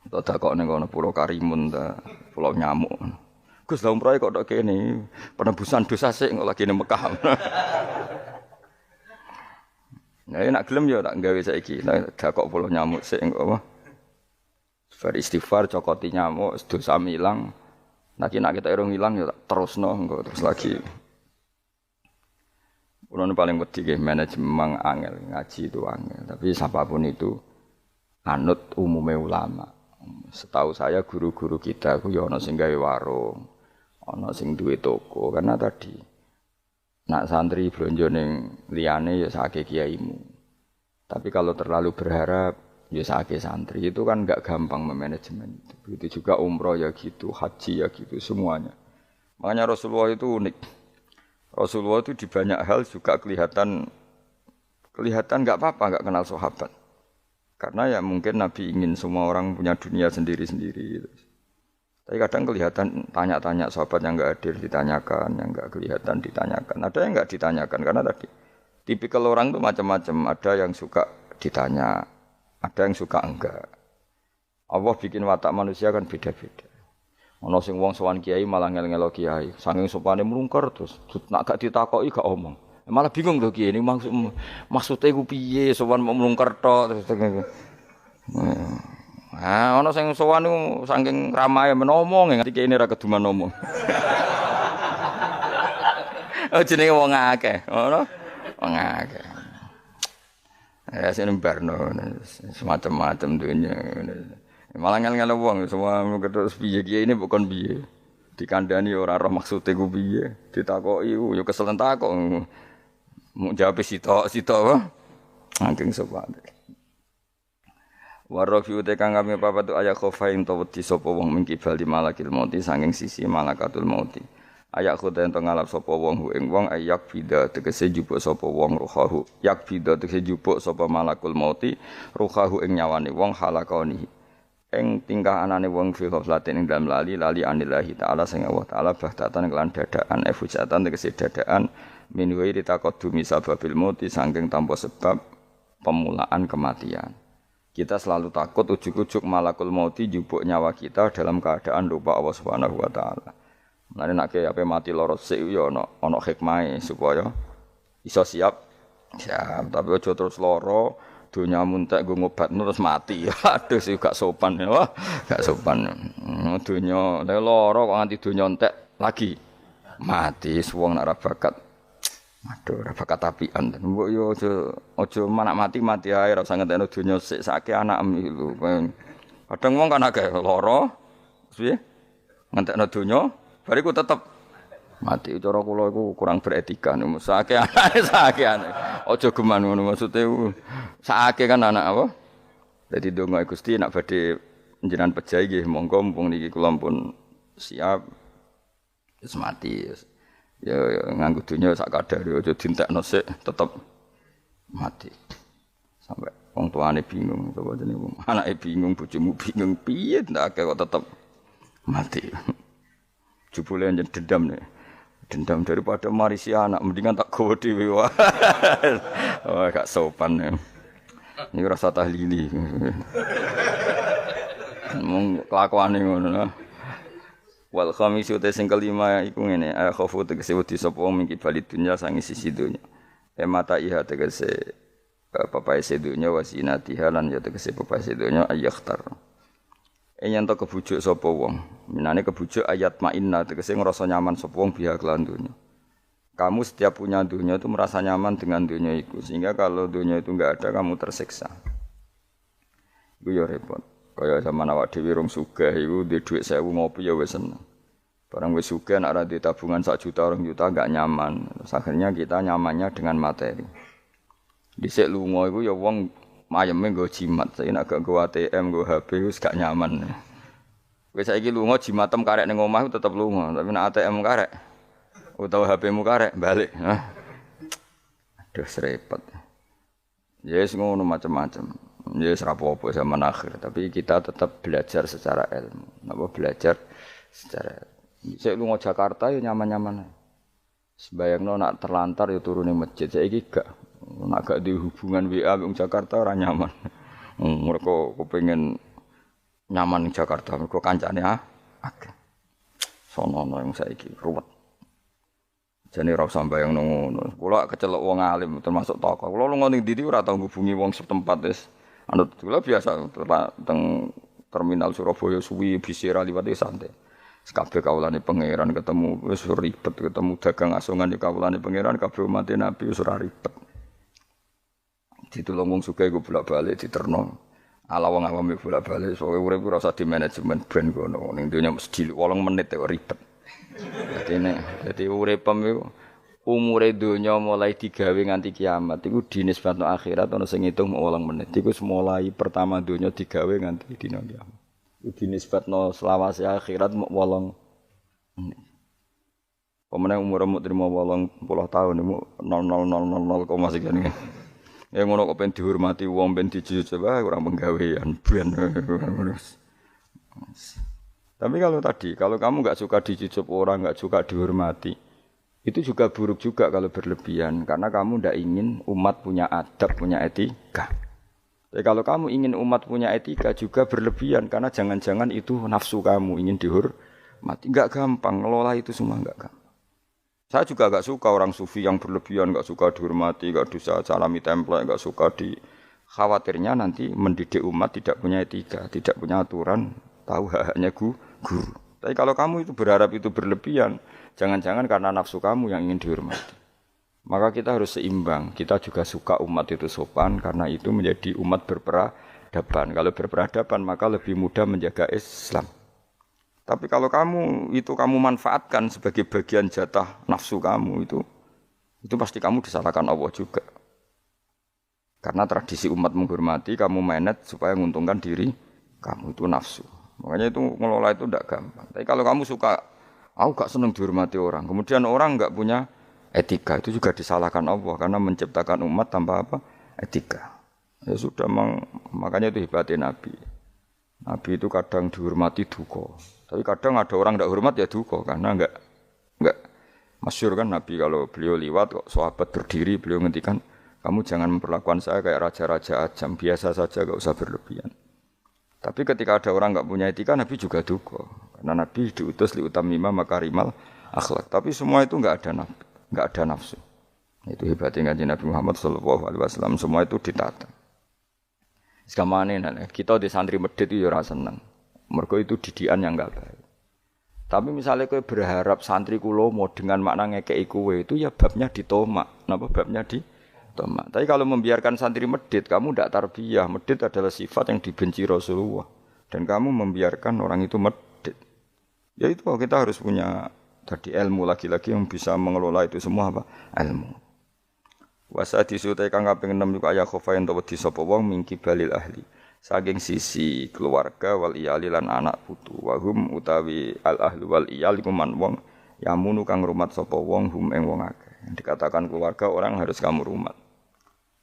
Tak kok ning kono Pulau Karimun ta, Pulau Nyamuk. Gus lha umroh kok tok kene penebusan dosa sik kok lagi ning Mekah. Nah, nek gelem ya tak gawe saiki. Nek kok Pulau Nyamuk sik kok apa? Beristighfar cokoti nyamuk dosa ilang. Nek kita irung ilang ya tak terusno engko terus lagi. Kulo paling wedi nggih manajemen angel, ngaji itu angel. Tapi siapapun itu anut umume ulama. Setahu saya guru-guru kita ku ya ana sing gawe warung, ana sing duwe toko karena tadi nak santri blonjo ning liyane ya sake kiaimu. Tapi kalau terlalu berharap ya sakit santri itu kan enggak gampang memanajemen. Begitu juga umroh ya gitu, haji ya gitu semuanya. Makanya Rasulullah itu unik. Rasulullah itu di banyak hal juga kelihatan enggak apa-apa enggak kenal sahabat. Karena ya mungkin Nabi ingin semua orang punya dunia sendiri-sendiri gitu. Tapi kadang kelihatan tanya-tanya sahabat yang enggak hadir ditanyakan, yang enggak kelihatan ditanyakan. Ada yang enggak ditanyakan karena tadi tipikal orang itu macam-macam. Ada yang suka ditanya, ada yang suka enggak. Allah bikin watak manusia kan beda-beda. Ana sing wong sowan kiai malah ngel-ngelo kiai, saking sopane mlungker terus nak gak ditakoki gak omong. Malah bingung lho kiai ini maksudnya ku piye sowan mau mlungker tok terus. Ah ana sing sowan niku saking ramahe menomong nganti kiai ini ra keduman ngomong. Oh jenenge wong akeh, ngono. Wong akeh. Ya sing barno semacam-macam dunya. Malah ngel-ngel wong semua ketus piye kiye ini bukan piye. Dikandani ora roh maksude ku piye. Ditakoki yo kesel takok. Mau jawab sitok wae. Angking sopan. Warafi uta kang kami papat ayat khofain to wedi sapa wong mingkibal di malakil mauti saking sisi malakatul mauti. Ayak khoda ento ngalap sapa wong ing wong ayak bida tegese jupuk sapa wong ruhahu. Yak bida tegese jupuk sapa malakul mauti ruhahu ing nyawane wong halakoni. Ing tingkah anane wong fi ghaflatin ing dalam lali anillahi taala sing Allah taala bahtatan kelan dadakan efujatan tegese dadakan min ghairi taqaddumi sababil mauti saking tanpa sebab pemulaan kematian. Kita selalu takut ujug-ujug malakul mauti jupuk nyawa kita dalam keadaan lupa Allah Subhanahu wa taala. Mulane nek ape mati loro sik ya ana hikmahe supaya iso siap. Tapi aja terus loro donya muntek nggo ngobatno terus mati. Aduh sih gak sopan ya. Gak sopan. Donya loro kok nganti donya entek lagi mati wong nek ora bakat. Aduh ora bakat apian. Mbok yo aja manak mati ae ora usah ngentekno donya sik sake anakmu lho. Kadang wong kan akeh lara. Piye? Ngentekno donya bariku tetep mati. Cara kula iku kurang beretika niku. Sake anake. Aja geman ngono maksude sake kan anak apa? Dadi donga Gusti nek badhe njenengan pejahi nggih monggo mumpung niki kula pun siap wis mati. Ya nganggo donya sak kadare aja dientekno sik tetep mati. Sampai wong tuane bingung sapa jenenge wong. Anake bingung, bojomu bingung piye ndak kok tetep mati. Jebule njen dendam nih. Dendam daripada marisi anak mendingan tak gawa dhewe wae. Oh gak sopan ya. Ini rasa tahlili. Mung kelakuane ngono. Wal khamisu te sing kelima iku ngene, khofu tegese wedi sapa wong mingki bali dunya sangi sisi dunya. Mata iha tegese papae sedunya wasinatiha lan ya tegese papae sedunya ayakhtar. Yen to kebujuk sapa wong, minane kebujuk ayat ma'inna tegese ngrasa nyaman sapa wong biha kelan dunya. Kamu setiap punya dunia itu merasa nyaman dengan dunia itu, sehingga kalau dunia itu enggak ada kamu tersiksa. Iku ya repot. Kaya zaman awak dhewe rong sugih iku duwe dhuwit 1000 ngopi ya wis seneng. Barang wis sugih nek ora duwe tabungan 1 juta 2 juta enggak nyaman. Terus akhirnya kita nyamannya dengan materi. Dhisik lunga iku ya wong mayeme nggo jimat, saiki nek gak nggo ATM, nggo HP wis gak nyaman. Kowe saiki lunga jimatem karek ning omah tetep lunga, tapi nek ATM karek utawa HP-mu karek balik. Aduh repot. Ya wis ngono macam-macam. Ya wis rapopo zaman akhir, tapi kita tetap belajar secara ilmu. Napa belajar secara saya lunga Jakarta ya nyaman-nyaman. Sebayangno nak terlantar ya turune masjid. Saiki gak nak gak di hubungan WA wong Jakarta ora nyaman. Mereka kepengin nyaman di Jakarta, mereka kancane akeh. Sonono yang saiki ruwet. Jane ora usah mbayangno ngono. Kula kecelok wong alim termasuk tokoh. Kula lunga ning ndi ora tau ngubungi wong setempat wis. Anut kula biasa teng terminal Surabaya suwi bisira liwat santai. Kabeh kawulane pangeran ketemu wis ribet, ketemu dagang asongan di kawulane pangeran kabeh umat Nabi wis ora ribet. Ditulung wong sugih go bolak-balik diterno. Ala wong awam bolak-balik sowe urip ora usah di manajemen ben kono. Ning donya mesti 8 menit kok ribet. Dadi uripem iku umure donya mulai digawe nganti kiamat iku dinisbatno akhirat ana sing ngitung 8 menit. Iku mulai pertama donya digawe nganti dina kiamat. Iku dinisbatno selawase akhirat 8 menit. Pemenang umur terima 80 tahun iku 0000 sekian. Ya ngono kok ben dihormati wong ben dijujut wae ora penggawean ben. Tapi kalau kamu enggak suka dijujup orang, enggak suka dihormati, itu juga buruk juga kalau berlebihan karena kamu ndak ingin umat punya adab, punya etika. Tapi kalau kamu ingin umat punya etika juga berlebihan karena jangan-jangan itu nafsu kamu ingin dihormati. Enggak gampang ngelola itu semua enggak gampang. Saya juga enggak suka orang sufi yang berlebihan, enggak suka dihormati, enggak bisa salami template, enggak suka khawatirnya nanti mendidik umat tidak punya etika, tidak punya aturan, tahu haknya guru. Tapi kalau kamu itu berharap itu berlebihan, jangan-jangan karena nafsu kamu yang ingin dihormati. Maka kita harus seimbang. Kita juga suka umat itu sopan karena itu menjadi umat berperadaban. Kalau berperadaban maka lebih mudah menjaga Islam. Tapi kalau kamu manfaatkan sebagai bagian jatah nafsu kamu itu pasti kamu disalahkan Allah juga. Karena tradisi umat menghormati, kamu manage supaya menguntungkan diri kamu itu nafsu. Makanya itu ngelola itu tidak gampang. Tapi kalau kamu suka, aku gak senang dihormati orang. Kemudian orang gak punya etika, itu juga disalahkan Allah karena menciptakan umat tanpa apa? Etika. Ya sudah, makanya itu hebatnya Nabi. Nabi itu kadang dihormati duka. Tapi kadang ada orang tidak hormat ya duka karena enggak masyhur kan Nabi kalau beliau liwat kok sahabat berdiri beliau ngendikan kamu jangan memperlakukan saya kayak raja-raja ajam, biasa saja enggak usah berlebihan. Tapi ketika ada orang enggak punya etika Nabi juga duka karena Nabi diutus liutamima makarimal akhlak. Tapi semua itu enggak ada nafsu. Itu hebatnya Kanjeng Nabi Muhammad sallallahu alaihi wasallam, semua itu ditata. Sekamane kita di santri medhit itu ya ora seneng. Mergo itu didikan yang enggak baik. Tapi misalnya kowe berharap santri kula mau dengan makna ngekeki kowe itu ya babnya ditomak. Napa babnya ditomak. Tapi kalau membiarkan santri medhit, kamu ndak tarbiyah. Medhit adalah sifat yang dibenci Rasulullah. Dan kamu membiarkan orang itu medhit. Ya itu kita harus punya tadi ilmu lagi-lagi yang bisa mengelola itu semua apa? Ilmu. Wasa disutai kang kaping 6 iku aya khofayen to wedi sapa wong mingki balil ahli. Saking sisi keluarga wal iyali lan anak putu wahum utawi al ahlu wal iyali kuman wong yamunu kang rumat sapa wong hum ing wong akeh. Dikatakan keluarga orang harus kamu rumat.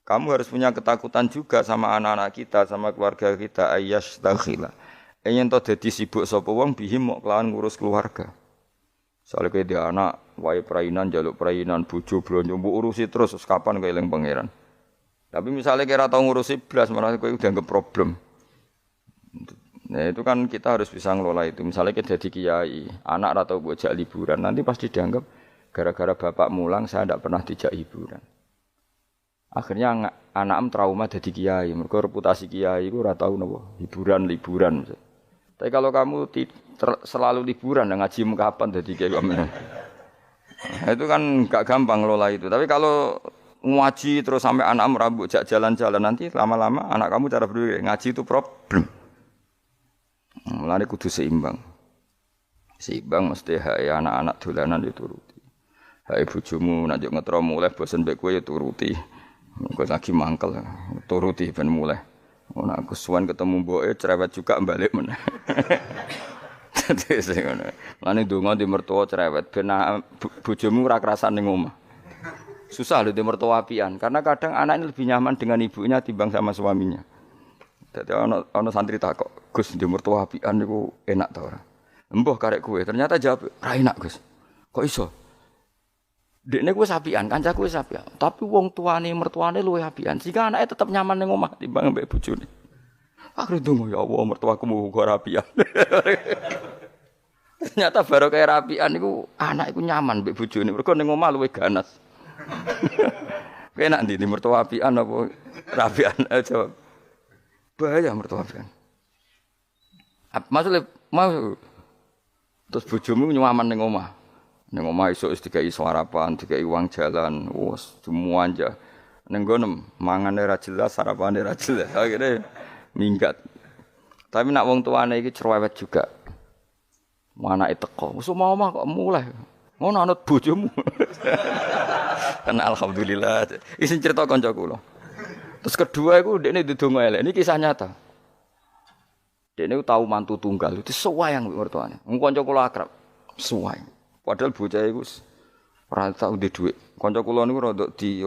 Kamu harus punya ketakutan juga sama anak-anak kita, sama keluarga kita ayyash takhila. Yen to dadi sibuk sapa wong bihim mok kelawan ngurus keluarga. Soale kowe dhe anak wae prainan njaluk prainan bojo blonjo mbok urusi terus kapan kowe eling pangeran. Tapi misalnya kira tahu ngurusi blas malah kowe udah nggak problem. Nah itu kan kita harus bisa ngelola itu. Misalnya kita jadi kiai, anak atau bocah liburan, nanti pasti dianggap gara-gara bapak mulang saya tidak pernah dijak hiburan. Akhirnya anak trauma jadi kiai. Mereka reputasi kiai itu ora tahu napa hiburan. Tapi kalau kamu selalu liburan, ngaji kapan jadi kiai kamu? Nah, itu kan nggak gampang ngelola itu. Tapi kalau ngaji terus sampai anak merambut jalan-jalan nanti lama-lama anak kamu cara berpikir ngaji itu problem. Mulane kudu seimbang. Seimbang mesti hak anak-anak dolanan dituruti. Hak bojomu nek ngetro mulai bosen mbek kowe ya turuti. Kowe lagi mangkel turuti ben mulai. Ora aku suwan ketemu mboke cerewet juga balik meneh. Dadi sing ngono. Mulane donga di mertua cerewet ben bojomu ora kerasan ning omah. Susah loh di mertua apian karena kadang anak ini lebih nyaman dengan ibunya timbang sama suaminya. Jadi ono santri takok, Gus di mertua apian niku enak ta ora? Mbah karek kowe, ternyata jawab, "Ra enak, Gus." Kok iso? Dekne wis apian, kancaku wis apian, tapi wong tuane mertuane luwih apian. Sehingga anake tetep nyaman ning omah timbang mbek bojone. Akhire ndonga ya Allah mertuaku muga ora apian. Ternyata baru kaya rapian niku anak iku nyaman mbek bojone, mergo ning omah luwih ganas. Enak ndi mertua apian apa rapian? Jawab. Bahaya mertua apian. Maksudnya mau terus bojomu nyaman ning omah. Ning omah esuk wis dikai sarapan, dikai uang jalan, wis semua aja. Ning ngono mangane ra jelas, sarapane ra jelas. Akhire minggat. Tapi nak wong tuane iki cerewet juga. Anake teko, wis omah kok mulai. Ngono anut bojomu. Kan alhamdulillah. Isin cerita kanca kula. Terus kedua iku dekne didonga elek. Ini kisah nyata. Dekne tahu mantu tunggal itu sewayang mertuane. Wong kanca kula akrab. Sewayang. Padahal bocah iku ora tau ndek dhuwit. Kanca kula niku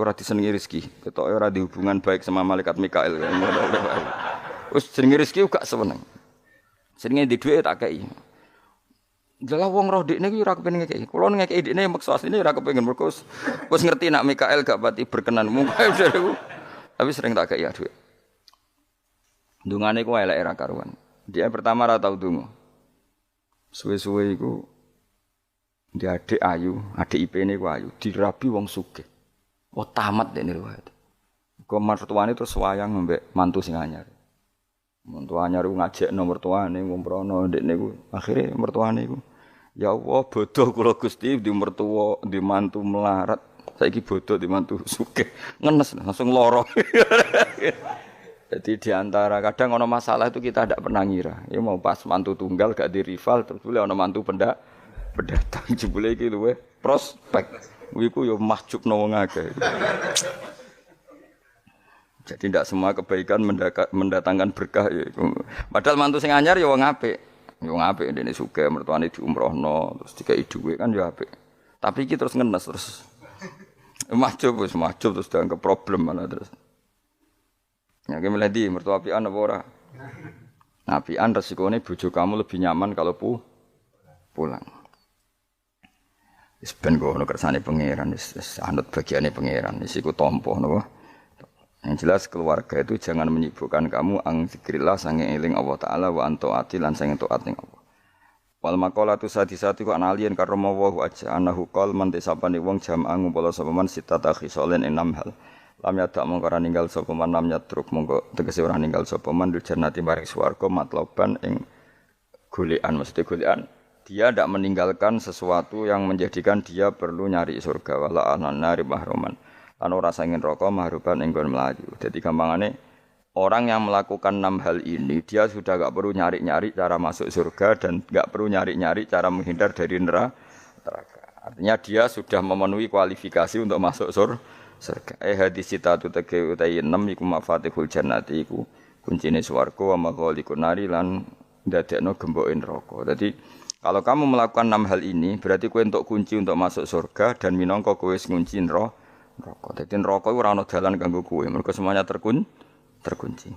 ora disenengi rezeki. Ketoke ora di hubungan baik sama malaikat Mikail. Wis jenenge rezeki gak seneng. Senenge ndek dhuwit tak kei. Jalah wong roh dekne iki ora kepengin ngekeki. Kula ngekeki dekne maksa asline ora kepengin mergo wis ngerti nak Mikail gak pati berkenan. Tapi sering tak kei dhuwit. Dungane ku elek ra karuan. Dia pertama ora tau donga. Suwe-suwe iku dia adik ayu, adik IP-ne ku ayu, dirabi wong sugih. Wah tamat dekne riwayat. Kok mertuane terus wayang mbek mantu sing anyar. Mantu anyar ku ngajekno mertuane ngumprono dekne ku. Akhire mertuane iku ya Allah bodoh kula Gusti di mertua di mantu melarat. Saiki bodoh di mantu sugih. Ngenes langsung lara. Jadi di antara kadang ana masalah itu kita tidak pernah ngira. Ya mau pas mantu tunggal gak di rival terus boleh ana mantu pendatang jebule iki luwe prospek. Iku ya mahjubno wong akeh. Jadi tidak semua kebaikan mendatangkan berkah ya. Padahal mantu sing anyar ya wong apik. Ya wong apik dene sugih mertuane diumrohno terus dikai dhuwit kan ya apik. Tapi iki terus ngenes terus. Mahjub terus dianggap problem malah terus. Ya ki milih di mertua apian apa ora? Nah, apian resikone bojo kamu lebih nyaman kalau pulang. Wis ben ngono kersane pangeran wis anut bagiane pangeran wis iku tampa napa. Yang jelas keluarga itu jangan menyibukkan kamu ang zikrillah sange eling Allah taala wa antaati lan sange taat ning Allah. Wal maqalatu sadisati ku analien karoma wa aja anahu qol man tesapane wong jamaah ngumpul sapa man sitata khisolen 6 hal. Lam yadak mongko ora ninggal sapa man lam yatruk mongko tegese ora ninggal sapa man di jannati maring swarga matloban ing golekan mesti golekan dia tidak meninggalkan sesuatu yang menjadikan dia perlu nyari surga wala anari mahroman lan ora sangin neraka mahruban ing nggon mlayu. Dadi gampangane orang yang melakukan 6 hal ini dia sudah enggak perlu nyari-nyari cara masuk surga dan enggak perlu nyari-nyari cara menghindar dari neraka. Artinya dia sudah memenuhi kualifikasi untuk masuk surga. Hadis cita tu tege utai 6 iku mafatihul jannati iku kuncine swarga wa maghaliqun nari lan ndadekno gemboke neraka. Dadi kalau kamu melakukan 6 hal ini berarti kowe entuk kunci untuk masuk surga dan minangka kowe wis ngunci neraka. Dadi neraka iku ora ana dalan kanggo kowe, mergo semuanya terkunci.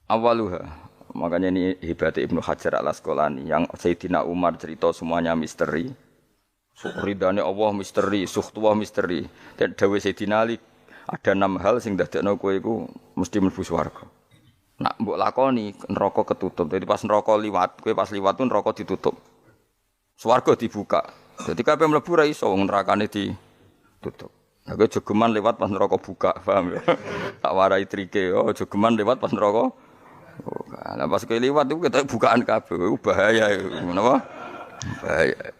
Awaluha. Makanya ini hebat Ibnu Hajar Al-Asqalani yang Sayyidina Umar cerita semuanya misteri. Ridane Allah misteri, suhtullah misteri. Dan dawuh Sayyidina Ali ada 6 hal sing dadekno kowe iku mesti mlebu swarga. Nak mbok lakoni neraka ketutup. Jadi pas neraka liwat, kowe pas liwat pun neraka ditutup. Swarga dibuka. Jadi kabeh mlebu ra iso wong nerakane ditutup. Nah, kowe jogeman lewat pas neraka buka, paham ya? Tak warai trike, oh jogeman lewat pas neraka. Oh, nah pas kowe liwat iku ketok bukaan kabeh, bahaya iku. Napa? Bahaya.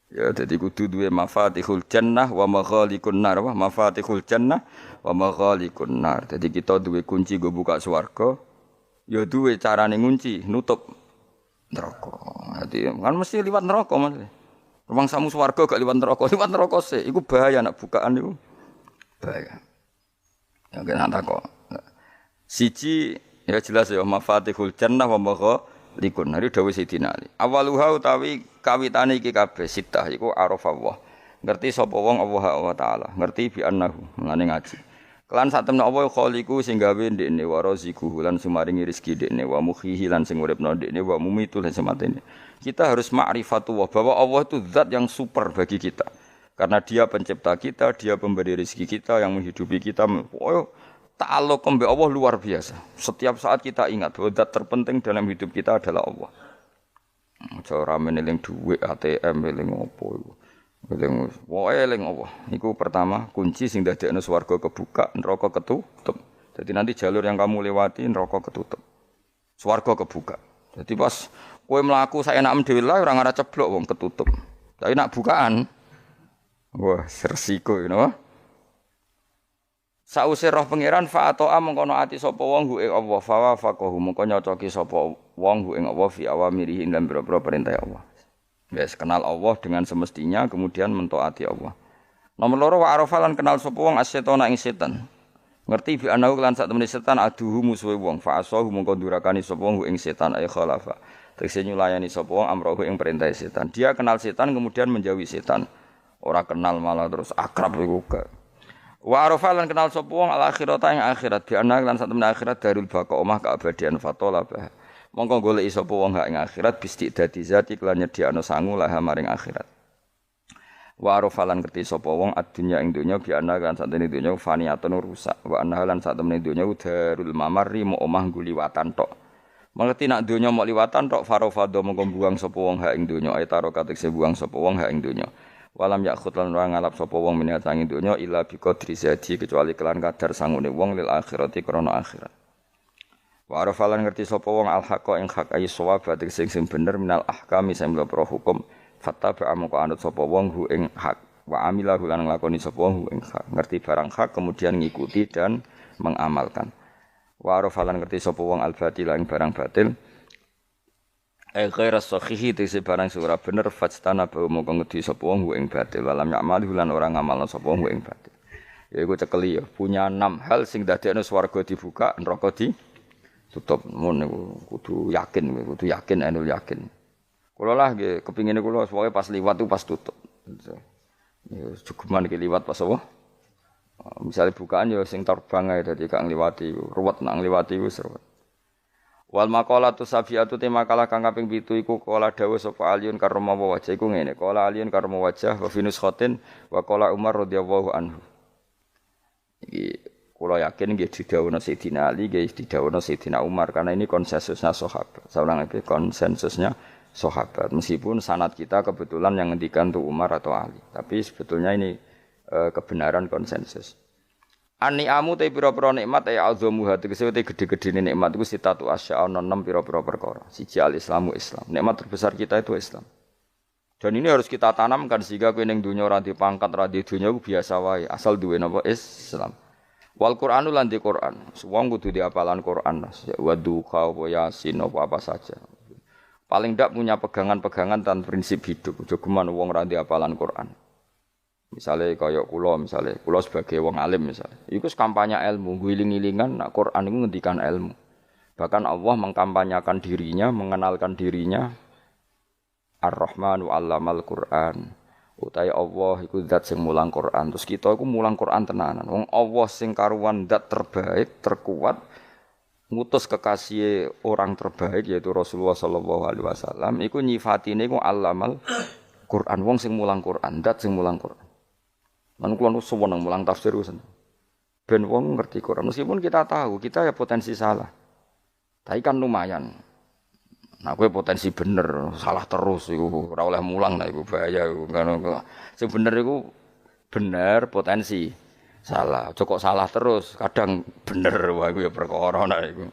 Ya dadi kudu duwe mafatihul jannah wa maghaliqun nar, mafatihul jannah wa maghaliqun nar. Dadi kita duwe kunci go buka swarga, ya duwe carane ngunci, nutup neraka. Dadi kan mesti liwat neraka Mas. Rumangsamu swarga gak liwat neraka sih, iku bahaya nak bukaan iku. Bahaya. Ya kena takok. Siji ya jelas ya mafatihul jannah wa maghaliqun nar dawuh Sayyidina Ali. Awaluha utawi kawitane iki kabeh sitah iku arafallah. Ngerti sapa wong Allah taala, ngerti bi annahu ngene ngaji. Kelan sak temne apa khaliqu sing gawe ndekne wa raziquhu lan sumaringi rezeki ndekne wa mukhihi lan sing uripno ndekne wa mumitul lan sematene. Kita harus ma'rifatullah bahwa Allah itu zat yang super bagi kita. Karena dia pencipta kita, dia pemberi rezeki kita yang menghidupi kita. Oh, ta'alluq mbek Allah luar biasa. Setiap saat kita ingat bahwa zat terpenting dalam hidup kita adalah Allah. Cara meneling dhuwit ATM eling opo iku. Eling wae eling Allah. Iku pertama kunci sing dadekno swarga kebuka, neraka ketutup. Jadi nanti jalur yang kamu lewati neraka ketutup. Swarga kebuka. Jadi pas kowe mlaku saenakmu dhewe lah ora ngara ceblok wong ketutup. Tapi nak bukaan wah resiko ngono. Sause roh pangeran fa ata'a mengkono ati sapa wong ku ing Allah fa faqahu mengko nyocoki sapa wong ku ing Allah fi awamirihi lan boro-boro perintah Allah. Wes kenal Allah dengan semestinya kemudian mentaati Allah. Nomor loro wa arafa lan kenal sapa wong asyetona ing setan. Ngerti bi anahu lan sak temene setan aduhu musuhe wong fa asahu mongko durakani sapa wong ing setan ay khalafa. Tegese nyulayani sapa wong amrohu ing perintah setan. Dia kenal setan kemudian menjauhi setan. Ora kenal malah terus akrab iku gak. Wa arafa lan kenal sapa wong al akhirata ing akhirat bi anahu lan sak temene akhirat darul baqa omah keabadian fatola bah. Mongko goleki sapa wong hak ing akhirat bisti dadi zati lan nyediakno sangu lah maring akhirat. Wa arafalan ngerti sapa wong adunya ing donya bi ana kan satene donya faniyatun rusak wa ana lan satemene donya darul mamarri mo omah guliwatan tok. Mengerti nak donya mok liwatan tok farofado mongko buang sapa wong hak ing donya aytaro katekse buang sapa wong hak ing donya. Walam yakhut lan ora ngalap sapa wong minat ing donya illa bi qadri zati kecuali kelan kadar sangune wong lil akhirati krana akhirat. Wa arafalan ngerti sapa wong al haqa ing hak ayi sawab sing bener minal ahkami sing pro hukum. Fatta ba'amko anut sapa wong hu ing hak wa amila lan nglakoni sapa wong hu ing hak ngerti barang hak kemudian ngikuti dan mengamalkan wa arafalan ngerti sapa wong al-batil ing barang batil ghairas sahihi tese barang ora bener fastana ba mongko ngerti sapa wong hu ing batil walam ya'mal lan ora ngamalno sapa wong hu ing batil ya iku cekeli ya punya 6 hal sing dadekno swarga dibuka neraka ditutup mun niku kudu yakin anul yakin. Kulo lah nggih kepingine kulo pokoke pas liwat itu pas tutup. Ya cukupan iki liwat pas apa? Misale bukaan ya sing terbang ae dadi gak ngliwati ruwet nang ngliwati wis ruwet. Wal maqalatu safiatu te makalah kang kaping 7 iku kala dawuh sapa Aliun karma wajah iku ngene. Kala Aliun karma wajah wa finus khotin wa kala Umar radhiyallahu anhu. Iki kulo yakin nggih didhawuhna Sayyidina Ali nggih didhawuhna Sayyidina Umar karena ini konsensusnya sahabat. Saulang iki konsensusnya sahabat meskipun sanad kita kebetulan yang ngendikan tuh Umar atau Ali tapi sebetulnya ini kebenaran konsensus An-ni'amu te pira-pira nikmat ya azamu hati kesewete gede-gedene nikmat iku sitatu asya ana 6 pira-pira perkara siji al-islamu Islam nikmat terbesar kita itu Islam dan ini harus kita tanamkan sehingga kowe ning donya ora dipangkat ora di donya ku biasa wae asal duwe napa Islam wal Qur'anu lan di Qur'an wong kudu diapalan Qur'an wa duha wa yasin apa saja. Paling ndak punya pegangan-pegangan dan prinsip hidup. Jogeman wong ra hafalan Quran. Misale kaya kula sebagai wong alim misale. Iku kampanye ilmu, guling-gilingan nak Quran iku ngendikan ilmu. Bahkan Allah mengkampanyakan dirinya, mengenalkan dirinya Ar-Rahmanu 'allamal Qur'an. Utahe Allah iku zat sing mulang Quran. Terus kita iku mulang Quran tenanan. Wong Allah sing karuan zat terbaik, terkuat ngutus kekasih orang terbaik yaitu Rasulullah sallallahu alaihi wasallam iku nyifatine iku allamal Quran wong sing mulang Quran dat sing mulang Quran lan kula nu seneng mulang tafsir ku seneng ben wong ngerti Quran meskipun kita tahu kita ya potensi salah tapi kan lumayan nah kowe potensi bener salah terus iku ora oleh mulang nah iku bahaya iku kan sing bener iku bener potensi salah, cocok salah terus, kadang bener wah iku ya perkara nek iku.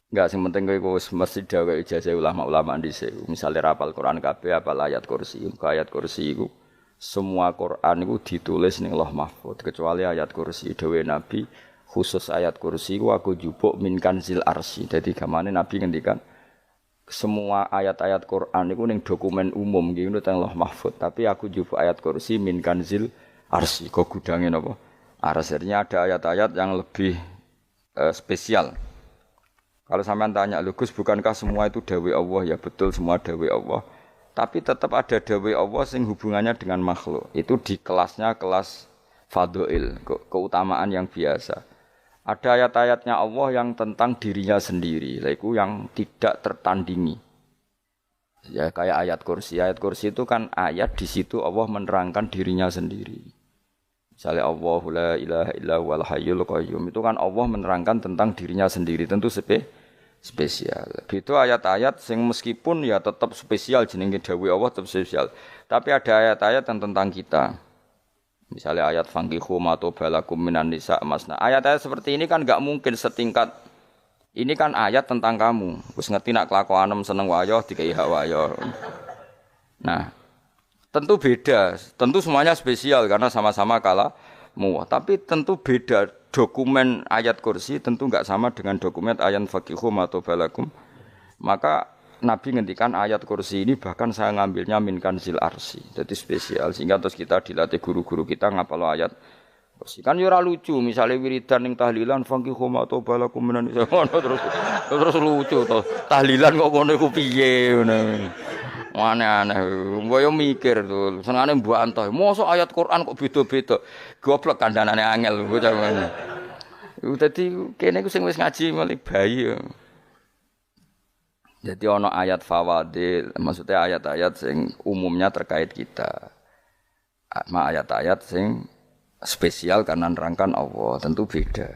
Enggak sing penting kowe wis mesti dawuh ijazah ulama-ulama dhisik. Misale rapal Quran kabeh apal ayat kursi, ayat kursi iku semua Quran iku ditulis ning Lauh Mahfuz kecuali ayat kursi dawuh Nabi khusus ayat kursi iku aku jupuk min kanzil arsy. Dadi gamane Nabi ngendikan semua ayat-ayat Quran iku ning dokumen umum iki ngono teng Lauh Mahfuz, tapi aku jupuk ayat kursi min kanzil arsy kok gudange napa arsirnya ada ayat-ayat yang lebih spesial. Kalau sampean tanya lho Gus bukankah semua itu dawuh Allah ya betul semua dawuh Allah tapi tetap ada dawuh Allah sing hubungannya dengan makhluk itu di kelasnya kelas fadhail keutamaan yang biasa ada ayat-ayatnya Allah yang tentang dirinya sendiri yaitu yang tidak tertandingi ya kayak ayat kursi itu kan ayat di situ Allah menerangkan dirinya sendiri. Misalnya Allahu la ilaha illa huwal hayyul qayyum itu kan Allah menerangkan tentang dirinya sendiri tentu spesial. Itu ayat-ayat sing meskipun ya tetap spesial jenenge dawuh Allah tetap spesial. Tapi ada ayat-ayat yang tentang kita. Misalnya ayat fankihu ma tobalakum minan nisa masna. Ayat-ayat seperti ini kan enggak mungkin setingkat ini kan ayat tentang kamu. Wis ngerti nak kelakuanem seneng wayo dikai hak wayo. Nah, tentu beda, tentu semuanya spesial karena sama-sama kalamu. Tapi tentu beda dokumen ayat kursi tentu enggak sama dengan dokumen ayat faqihu ma tobalakum. Maka Nabi ngendikan ayat kursi ini bahkan saya ngambilnya min kanzil arsi. Jadi spesial sehingga terus kita dilatih guru-guru kita ngapal ayat kursi. Kan yo ora lucu, misalnya wiridan ning tahlilan fangkihu ma balakum minan terus lucu to. Tahlilan kok ngono iku piye ngono. Aneh-aneh. Mbok yo mikir to, senengane mbantah. Mosok ayat Quran kok beda-beda. Goblok kandhanane angel bocah ngono. Dadi kene iku sing wis ngaji mulai bayi yo. Jadi ono ayat fawadil, maksudnya ayat-ayat sing umumnya terkait kita. Ayat-ayat sing spesial karena nerangkan Allah, tentu beda.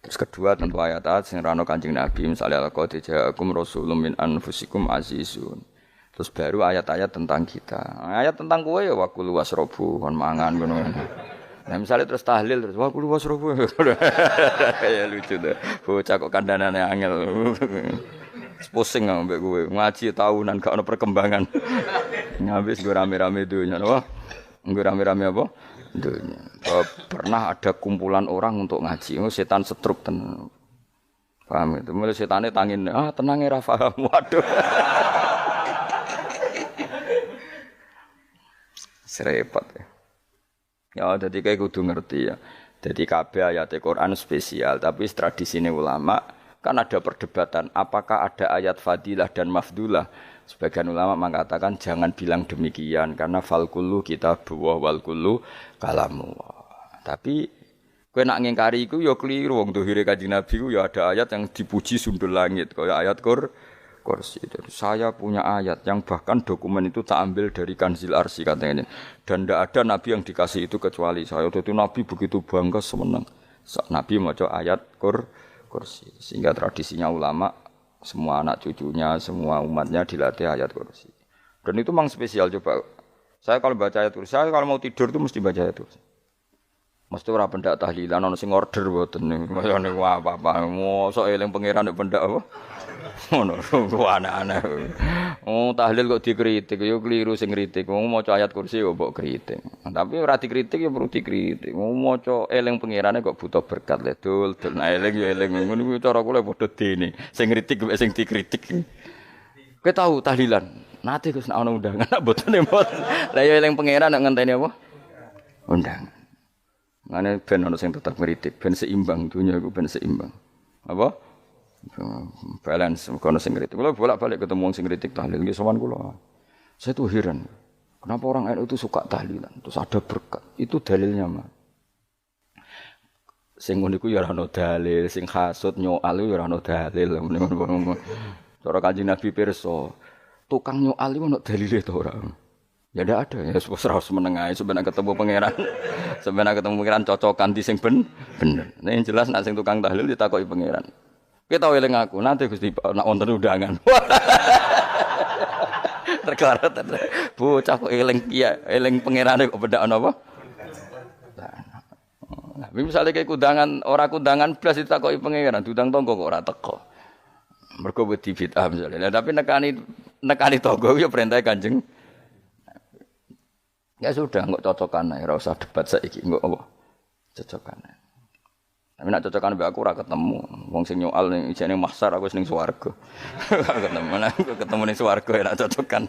Terus kedua tentu ayat-ayat sing rano Kanjeng Nabi, misalnya laqad ja'akum rasulun min anfusikum azizun. Terus baru ayat-ayat tentang kita. Ayat tentang kowe ya waqul wasrobu kon mangan ngono. Nah misalnya terus tahlil terus waqul wasrobu. Ya lucu deh. Bocah kok kandhanane angel. Pusing ambek kowe ngaji tahunan gak ono perkembangan. Ngabis gue rame-rame dunya apa? Gue rame-rame apa? Dunya. Pernah ada kumpulan orang untuk ngaji. Setan setruk tenan. Paham itu? Mulai setane tangin, tenang ya Rafa. Waduh. Serepot ya. Ya jadi kayak kudu ngerti ya. Jadi kabeh ayat Al-Qur'an spesial, tapi tradisine ulama kan ada perdebatan apakah ada ayat fadilah dan mafdulah. Sebagian ulama mengatakan jangan bilang demikian karena fal kullu kitabullah wal kullu kalamullah. Tapi kowe nak ngingkari iku ya keliru wong dohire Kanjeng Nabi ku ya ada ayat yang dipuji sundul langit kaya ayat kursi. Jadi saya punya ayat yang bahkan dokumen itu tak ambil dari Kanzil Arsy katanya. Dan tidak ada nabi yang dikasih itu kecuali saya. Itu nabi begitu bangga semenang. Nabi maca ayat kursi. Sehingga tradisinya ulama semua anak cucunya, semua umatnya dilatih ayat kursi. Dan itu memang spesial coba. Saya kalau baca ayat kursi, saya kalau mau tidur itu mesti baca ayat kursi. Mesti ora pendak tahlilan ana sing order mboten niku. Mayane apa-apa. Mosok eling pangeran nek pendak apa? Ngono ku aneh-aneh. Oh tahlil kok dikritik ya keliru sing kritik. Wong maca ayat kursi kok mbok kritik. Tapi ora dikritik ya perlu dikritik. Wong maca eling pangerane kok butuh berkat le dul nah eling ya eling. Ngono kuwi cara kula padha dene. Sing kritik sing dikritik. Kowe tahu tahlilan? Nate Gus nek ana undangan mboten mboten. Lah ya eling pangeran nek ngenteni apa? Undangan. Ngene ben ana sing tetep ngritik, ben seimbang dunya iku ben seimbang. Apa? Balance kono sing ngritik. Kula bolak-balik ketemu wong sing ngritik tahlil nggih sowan kula. Saya tuh heran. Kenapa orang NU itu suka tahlilan? Terus ada berkat. Itu dalilnya, Mas. Sing ngono iku ya ora ono dalil, sing hasud nyoal ya ora ono dalil. Cara Kanjeng Nabi pirsa, tukang nyoal iku ono dalile to ora? Ya ndak ada. Ya serau meneng ae sebenarnya ketemu pangeran. Sebenarnya ketemu pangeran cocokan di sing bener. Nah yang jelas nek sing tukang tahlil ditakoki pangeran. Kita eling aku, nanti Gusti nak wonten undangan. Terkarat bocah kok eling iya, eling pangerane kok bedak ana apa? Nah, misalnya kayak kundangan, ora kundangan blas ditakoki pangeran, diundang tangga kok ora teko. Mergo wedi bid'ah misalnya. Nah, tapi nekani tangga ya perintah Kanjeng. Ya sudah, kok cocokan ae, ora usah debat saiki, kok apa? Cocokan ae. Tapi nak cocokan mbek aku ora ketemu. Wong sing nyoal ning ijene mahsyar aku wis ning swarga. Ketemu nang ketemu ning swarga ya nak cocokan.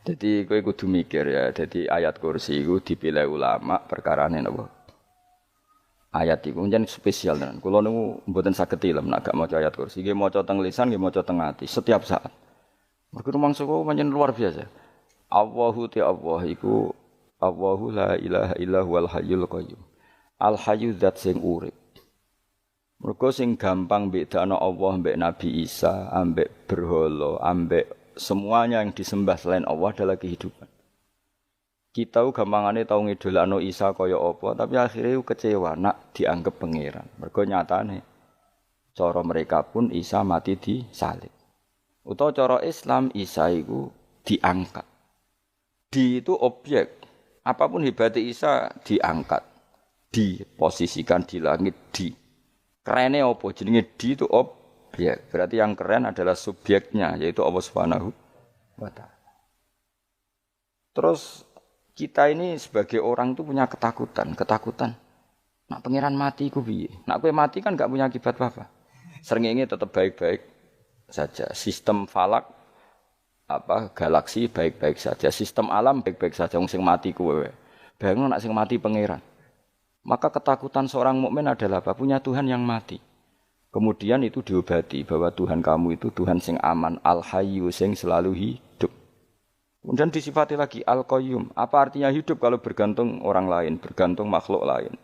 Jadi kowe kudu mikir ya. Jadi ayat kursi iku dipilih ulama perkarane napa? Ayat iku njen spesial tenan. Kula niku mboten saged ilem nek gak maca ayat kursi. Nggih maca teng lisan, nggih maca teng ati setiap saat. Mergo mangsa kok pancen luar biasa. Allahu ta Allah iku Allahu la ilaha illa huwal hayyul qayyum. Al hayyu zat sing urip. Mergo sing gampang bedakno Allah mbek Nabi Isa, ambek berhala, ambek semuanya yang disembah selain Allah adalah kehidupan. Kita gampangane tau ngidolakno Isa kaya apa, tapi akhirnya kecewa nak dianggap pangeran. Mergo nyatane cara mereka pun Isa mati disalib. Utawa cara Islam Isa iku diangkat. Di itu objek. Apapun hebatnya Isa diangkat, diposisikan di langit, di kerennya apa? Jenenge di itu objek. Berarti yang keren adalah subjeknya, yaitu Allah Subhanahu wa Ta'ala. Terus kita ini sebagai orang itu punya ketakutan. Nak pangeran mati iku piye? Nak kowe mati kan gak punya akibat apa-apa. Srengenge tetap baik-baik saja. Sistem falak galaksi baik-baik saja. Sistem alam baik-baik saja. Wong sing mati kuwe. Bayangno nek sing mati pangeran. Maka ketakutan seorang mukmin adalah apa? Punya Tuhan yang mati. Kemudian itu diobati bahwa Tuhan kamu itu Tuhan sing aman, al-hayyu sing selalu hidup. Kemudian disifati lagi al-qayyum. Apa artinya hidup kalau bergantung orang lain, bergantung makhluk lain?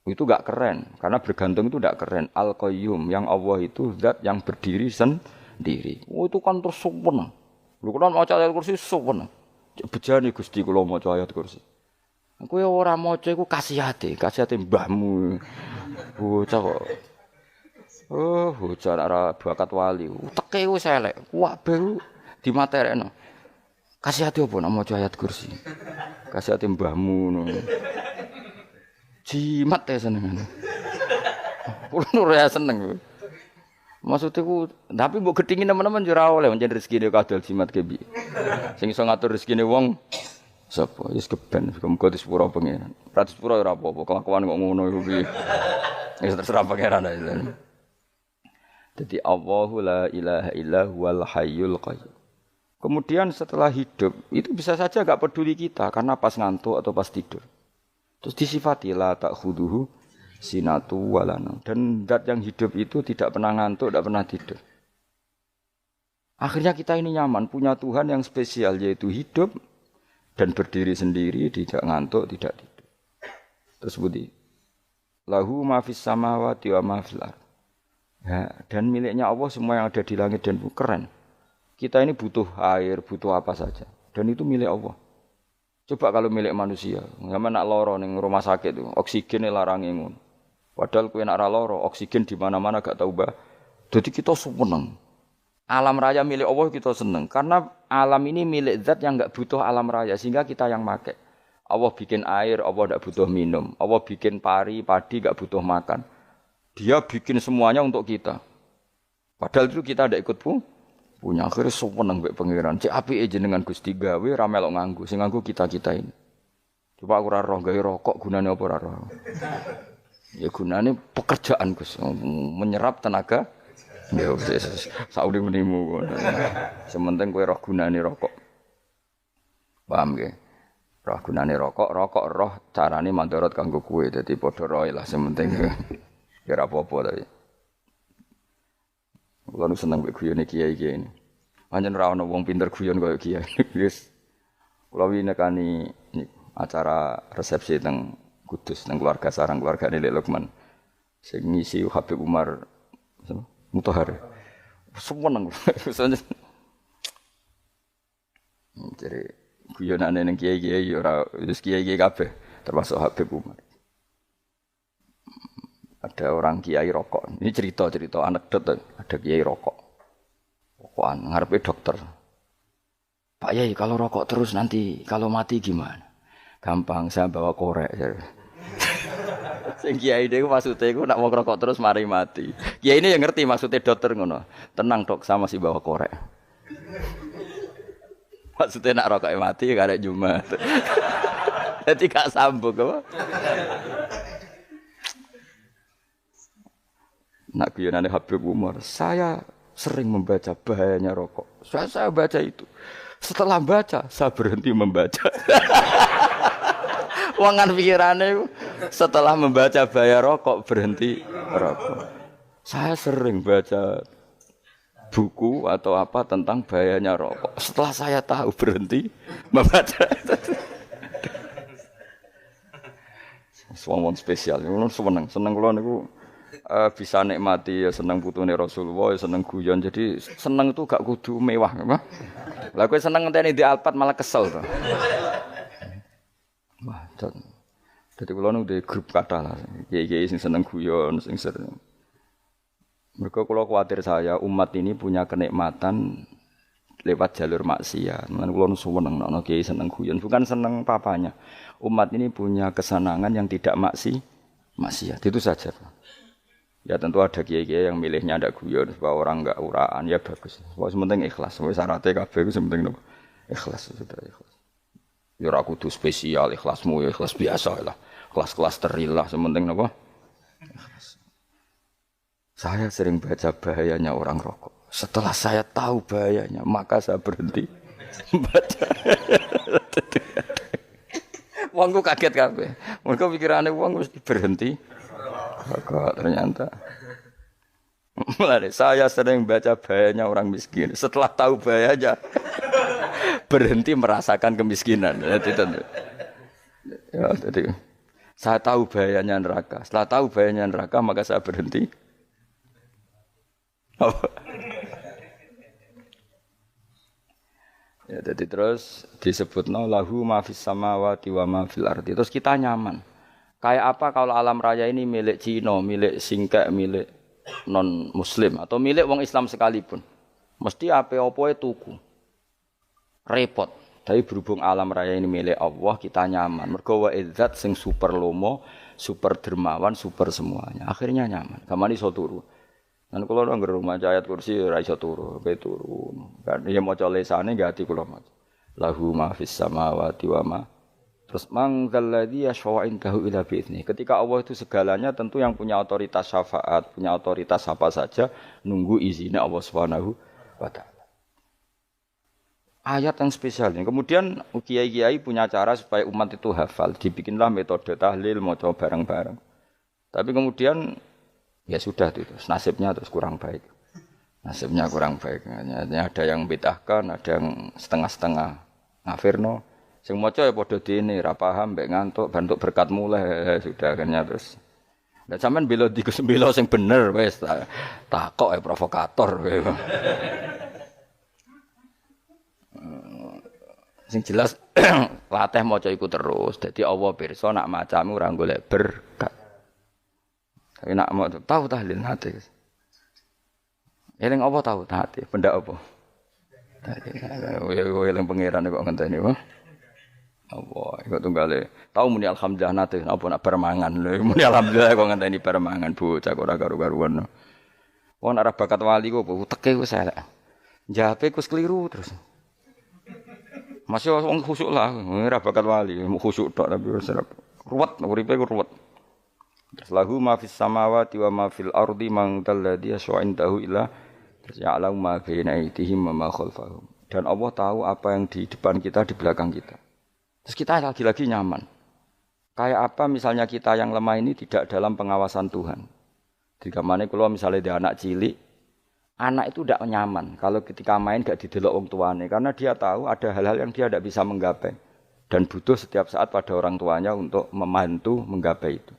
Itu enggak keren, karena bergantung itu enggak keren. Al-qayyum yang Allah itu zat yang berdiri sendiri. Oh itu kan terus sempurna. Lho kan maca ayat kursi sempurna. Bejane Gusti kula maca ayat kursi. Kowe ora maca iku kasihate mbahmu. Bocah kok. Oh, bocah ora bakat wali. Teke wis elek. Kabeh dimaterekno. Kasihate opo nek maca ayat kursi? Kasihate mbahmu ngono. Jimat ya seneng. Kulo ora seneng. Maksudnya ku, tapi mbok gedhingi teman-teman yo ora oleh pancen rezekine kadol jimat kebi. Sing iso ngatur rezekine wong sapa? Wis keben, muga disepuro pangeran. Ora disepuro ora apa-apa, kelakuan kok ngono iku piye. Wis terserah pangeran ae. Jadi Allahu la ilaha illa huwal hayyul qayyum. Kemudian setelah hidup, itu bisa saja enggak peduli kita karena pas ngantuk atau pas tidur. Terus disifati la ta'khuduhu sinatu walana. Dan zat yang hidup itu tidak pernah ngantuk, tidak pernah tidur. Akhirnya kita ini nyaman, punya Tuhan yang spesial, yaitu hidup dan berdiri sendiri, tidak ngantuk, tidak tidur. Terus budi. Lahu ma fis samawati wa ma fil ardh. Ya, dan miliknya Allah semua yang ada di langit dan bumi. Keren. Kita ini butuh air, butuh apa saja. Dan itu milik Allah. Coba kalau milik manusia, sama nak loro ning rumah sakit itu, oksigennya larangi ngono. Padahal kowe nak ra loro, oksigen di mana-mana gak tau mbah. Jadi kita seneng. Alam raya milik Allah kita seneng karena alam ini milik zat yang enggak butuh alam raya sehingga kita yang make. Allah bikin air, Allah enggak butuh minum. Allah bikin padi enggak butuh makan. Dia bikin semuanya untuk kita. Padahal itu kita ndak ikut punya. Akhirnya seneng mbek pangeran. Cek apike jenengan Gusti gawe ra melok nganggo. Sing nganggo kita-kita ini. Coba aku ora roh gawe rokok gunane apa ora roh. Ya gunane pekerjaan Gus, menyerap tenaga. Ya wis saudi menimu. Sementing kowe roh gunane rokok. Paham nggih? Roh gunane rokok roh carane mandorot kanggo kowe. Dadi padha roe lah sementing. Ya ora apa-apa tapi. Kulo nu seneng mek guyone kiai-kiai ini. Pancen ora ono wong pinter guyon kaya kiai. Wis kulo winekani acara resepsi teng Kudus nang keluarga sarang keluargane Lek Lukman. Sing ngisi Habib Umar Mutahar. Seneng. Jadi guyonane ning kiai-kiai ora wis kiai-kiai kabeh termasuk Habib Umar. Ada orang kiai rokok. Ini cerita anekdot. Ada kiai rokok. Rokokan ngarepe dokter. Pak Yai, kalau rokok terus nanti kalau mati gimana? Gampang, saya bawa korek. Sing kiai niku maksude iku nek mau rokok terus mari mati. Kiai ini yang ngerti maksudnya dokter ngono. Tenang Dok, saya masih bawa korek. Maksudnya nak rokoknya mati gak ada Jumat. Jadi gak sambung apa? Nak guyonane Habib Umar, saya sering membaca bahayanya rokok. Saya baca itu. Setelah baca, saya berhenti membaca. Wangan pikirannya setelah membaca bahaya rokok berhenti rokok. Saya sering baca buku atau apa tentang bahayanya rokok. Setelah saya tahu berhenti membaca. Wong spesial, seneng kula niku. Bisa nikmati ya seneng putune Rasulullah ya seneng guyon jadi seneng itu gak kudu mewah apa lah kowe seneng ngenteni di Alphard malah kesel to wah dadi kula nu di grup kathah lah kiai-kiai sing seneng guyon sing sering mergo kula kuwatir saya umat ini punya kenikmatan lewat jalur maksiat men kula nu seneng ana kiai seneng guyon bukan seneng papanya umat ini punya kesenangan yang tidak maksiat itu saja. Ya tentu ada kiai-kiai yang milihnya ada guyon supaya orang enggak uraan ya bagus. Wes penting ikhlas. Wes syaratnya kabeh iku penting nopo? Ikhlas sudah ikhlas. Ya ora kudu spesial ikhlasmu ya ikhlas biasa lah. Kelas-kelas terilah penting nopo? Ikhlas. Saya sering baca bahayanya orang rokok. Setelah saya tahu bahayanya, maka saya berhenti baca. Wongku kaget kabeh. Mergo pikirane wong mesti berhenti rokok ternyata. Mulai saya sering baca bahayanya orang miskin. Setelah tahu bahayanya, berhenti merasakan kemiskinan. Jadi, saya tahu bahayanya neraka. Setelah tahu bahayanya neraka, maka saya berhenti. Ya, jadi terus disebutno lahu ma fis samawati wa ma fil ardi. Terus kita nyaman. Kayak apa kalau alam raya ini milik Cina, milik singkek, milik non muslim atau milik wong Islam sekalipun. Mesti apa-apa tuku. Repot. Tapi berhubung alam raya ini milik Allah, kita nyaman. Mergo wa izzat sing super lomo, super dermawan, super semuanya. Akhirnya nyaman. Kamane iso turu. Lan kula nang rumah ayat kursi ora iso turu, pe turu. Kan ya maca lesane nggih ati kula maca. Lahu ma fis samawati wa ma. Terus mangkal ladzi yashfa'u indahu ila bi'izni. Ketika Allah itu segalanya tentu yang punya otoritas syafaat, punya otoritas apa saja nunggu izinnya Allah Subhanahu wa taala. Ayat yang spesial ini. Kemudian kiai-kiai punya cara supaya umat itu hafal. Dibikinlah metode tahlil, maca bareng-bareng. Tapi kemudian ya sudah itu, nasibnya terus kurang baik. Nasibnya kurang baik. Ada yang bid'ahkan, ada yang setengah-setengah ngafirno. Sing maca ya padha dene, ra paham mbek ngantuk, bantuk berkat mulai sudah akhirnya terus. Lah sampean bela bela sing bener wis takok provokator kowe. Sing jelas latih maca iku terus. Dadi Allah pirsa nak macamu ora golek berkat. Tapi nak mau tahu tahlil hati. Eling apa tahu hati? Benda apa? Eling pangeran kok ngenteni wae. Allah, iku tunggale. Tahu muni alhamdulillah nate apa nak permangan lho. Muni alhamdulillah kok ngenteni permangan bocah ora karo-karuan. Wong ora bakat wali kok teke wis elek. Jape wis keliru terus. Masih wong khusuk lah, ora bakat wali, khusuk tok tapi wis ruwet, uripe ku ruwet. Terus lahu ma fis samawati wa ma fil ardi man dalladhi yash'indahu illa ya'lamu ma baina aydihim wa ma khalfahum. Dan Allah tahu apa yang di depan kita, di belakang kita. Terus kita lagi-lagi nyaman. Kayak apa misalnya kita yang lemah ini tidak dalam pengawasan Tuhan. Jika mana kalau misalnya dia anak cilik, anak itu tidak nyaman kalau ketika main gak didelok wong tuane karena dia tahu ada hal-hal yang dia tidak bisa menggapai dan butuh setiap saat pada orang tuanya untuk membantu menggapai itu.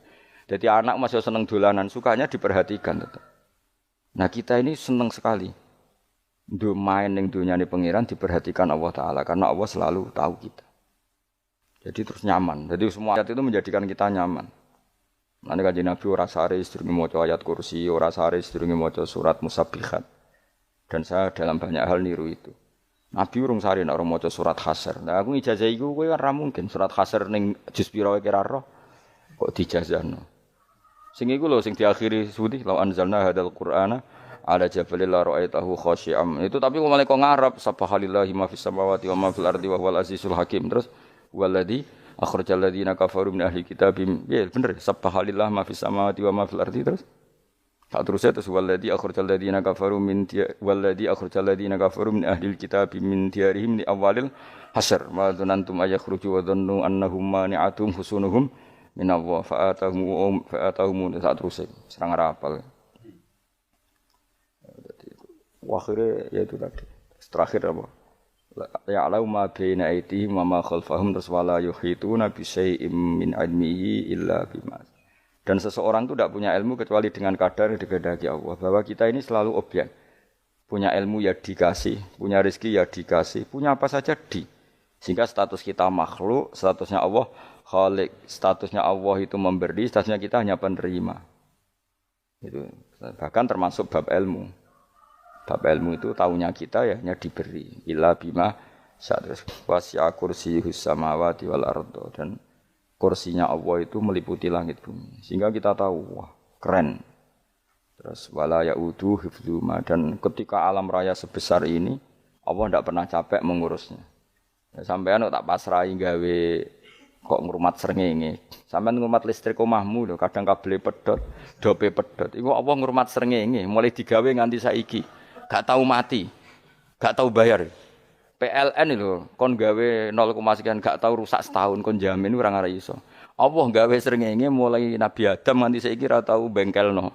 Jadi anak masih seneng dolanan, sukanya diperhatikan tetap. Nah kita ini seneng sekali. Main ning dunyane pangeran diperhatikan Allah Ta'ala karena Allah selalu tahu kita. Jadi terus nyaman. Jadi semua ayat itu menjadikan kita nyaman. Nanti Kanjeng Nabi ora sare sedurunge maca ayat kursi, ora sare sedurunge maca surat Musabbihat. Dan saya dalam banyak hal niru itu. Nabi urung sare nek ora maca surat Hasyr. Nah aku ijazah iku kowe ora mungkin surat Hasyr ning juz pira wae kira roh kok dijazahno. Sing iku lho sing diakhiri suwi law anzalna hadzal qur'ana ala jabalil la ra'aitahu khashi'am. Itu tapi kok malah kok ngarep subhanallahi ma fis samawati wa ma fil ardi wa huwal azizul hakim. Terus waladzi akhrajal ladzina kafaru min ahli kitab. Ya bener subhanallah ma fis samawati wa ma fil ardi terus. Tak terusnya terus waladzi akhrajal ladzina kafaru min waladzi akhrajal ladzina kafaru min ahli kitab min diyarihim li awalil hasyr. Ma dzanantum ayakhruju wa dhannu annahum mani'atum husunuhum min Allah fa'atahum tak terusnya serang rapal. Akhirnya ya itu tadi. Terakhir apa? Ya'lamu ma baina aydihim wa ma khalfahum wala yuhituna bi syai'in min 'ilmihi illa bima. Dan seseorang itu tidak punya ilmu kecuali dengan kadar yang dikehendaki Allah. Bahwa kita ini selalu objek. Punya ilmu ya dikasih, punya rezeki ya dikasih, punya apa saja di. Sehingga status kita makhluk, statusnya Allah khalik, statusnya Allah itu memberi, statusnya kita hanya penerima. Itu bahkan termasuk bab ilmu. Bab ilmu itu tahunya kita ya hanya diberi. Illa bima sa'atus wasi'a kursiyuhus samawati wal ardo. Dan kursinya Allah itu meliputi langit bumi. Sehingga kita tahu, wah keren. Terus wala ya'udu hifdzuma. Dan ketika alam raya sebesar ini, Allah tidak pernah capek mengurusnya. Ya, sampean tak pasrahi gawe kok ngrumat srengenge. Sampeyan ngrumat listrik omahmu lho, kadang kabel pedhot, dope pedhot. Iku apa ngrumat srengenge mulai digawe nganti saiki. Gak tau mati. Gak tau bayar. PLN lho, kon gawe 0, sekian gak tau rusak setahun kon jamin ora ngara iso. Allah gawe srengenge mulai Nabi Adam nganti saiki ora tau bengkelno.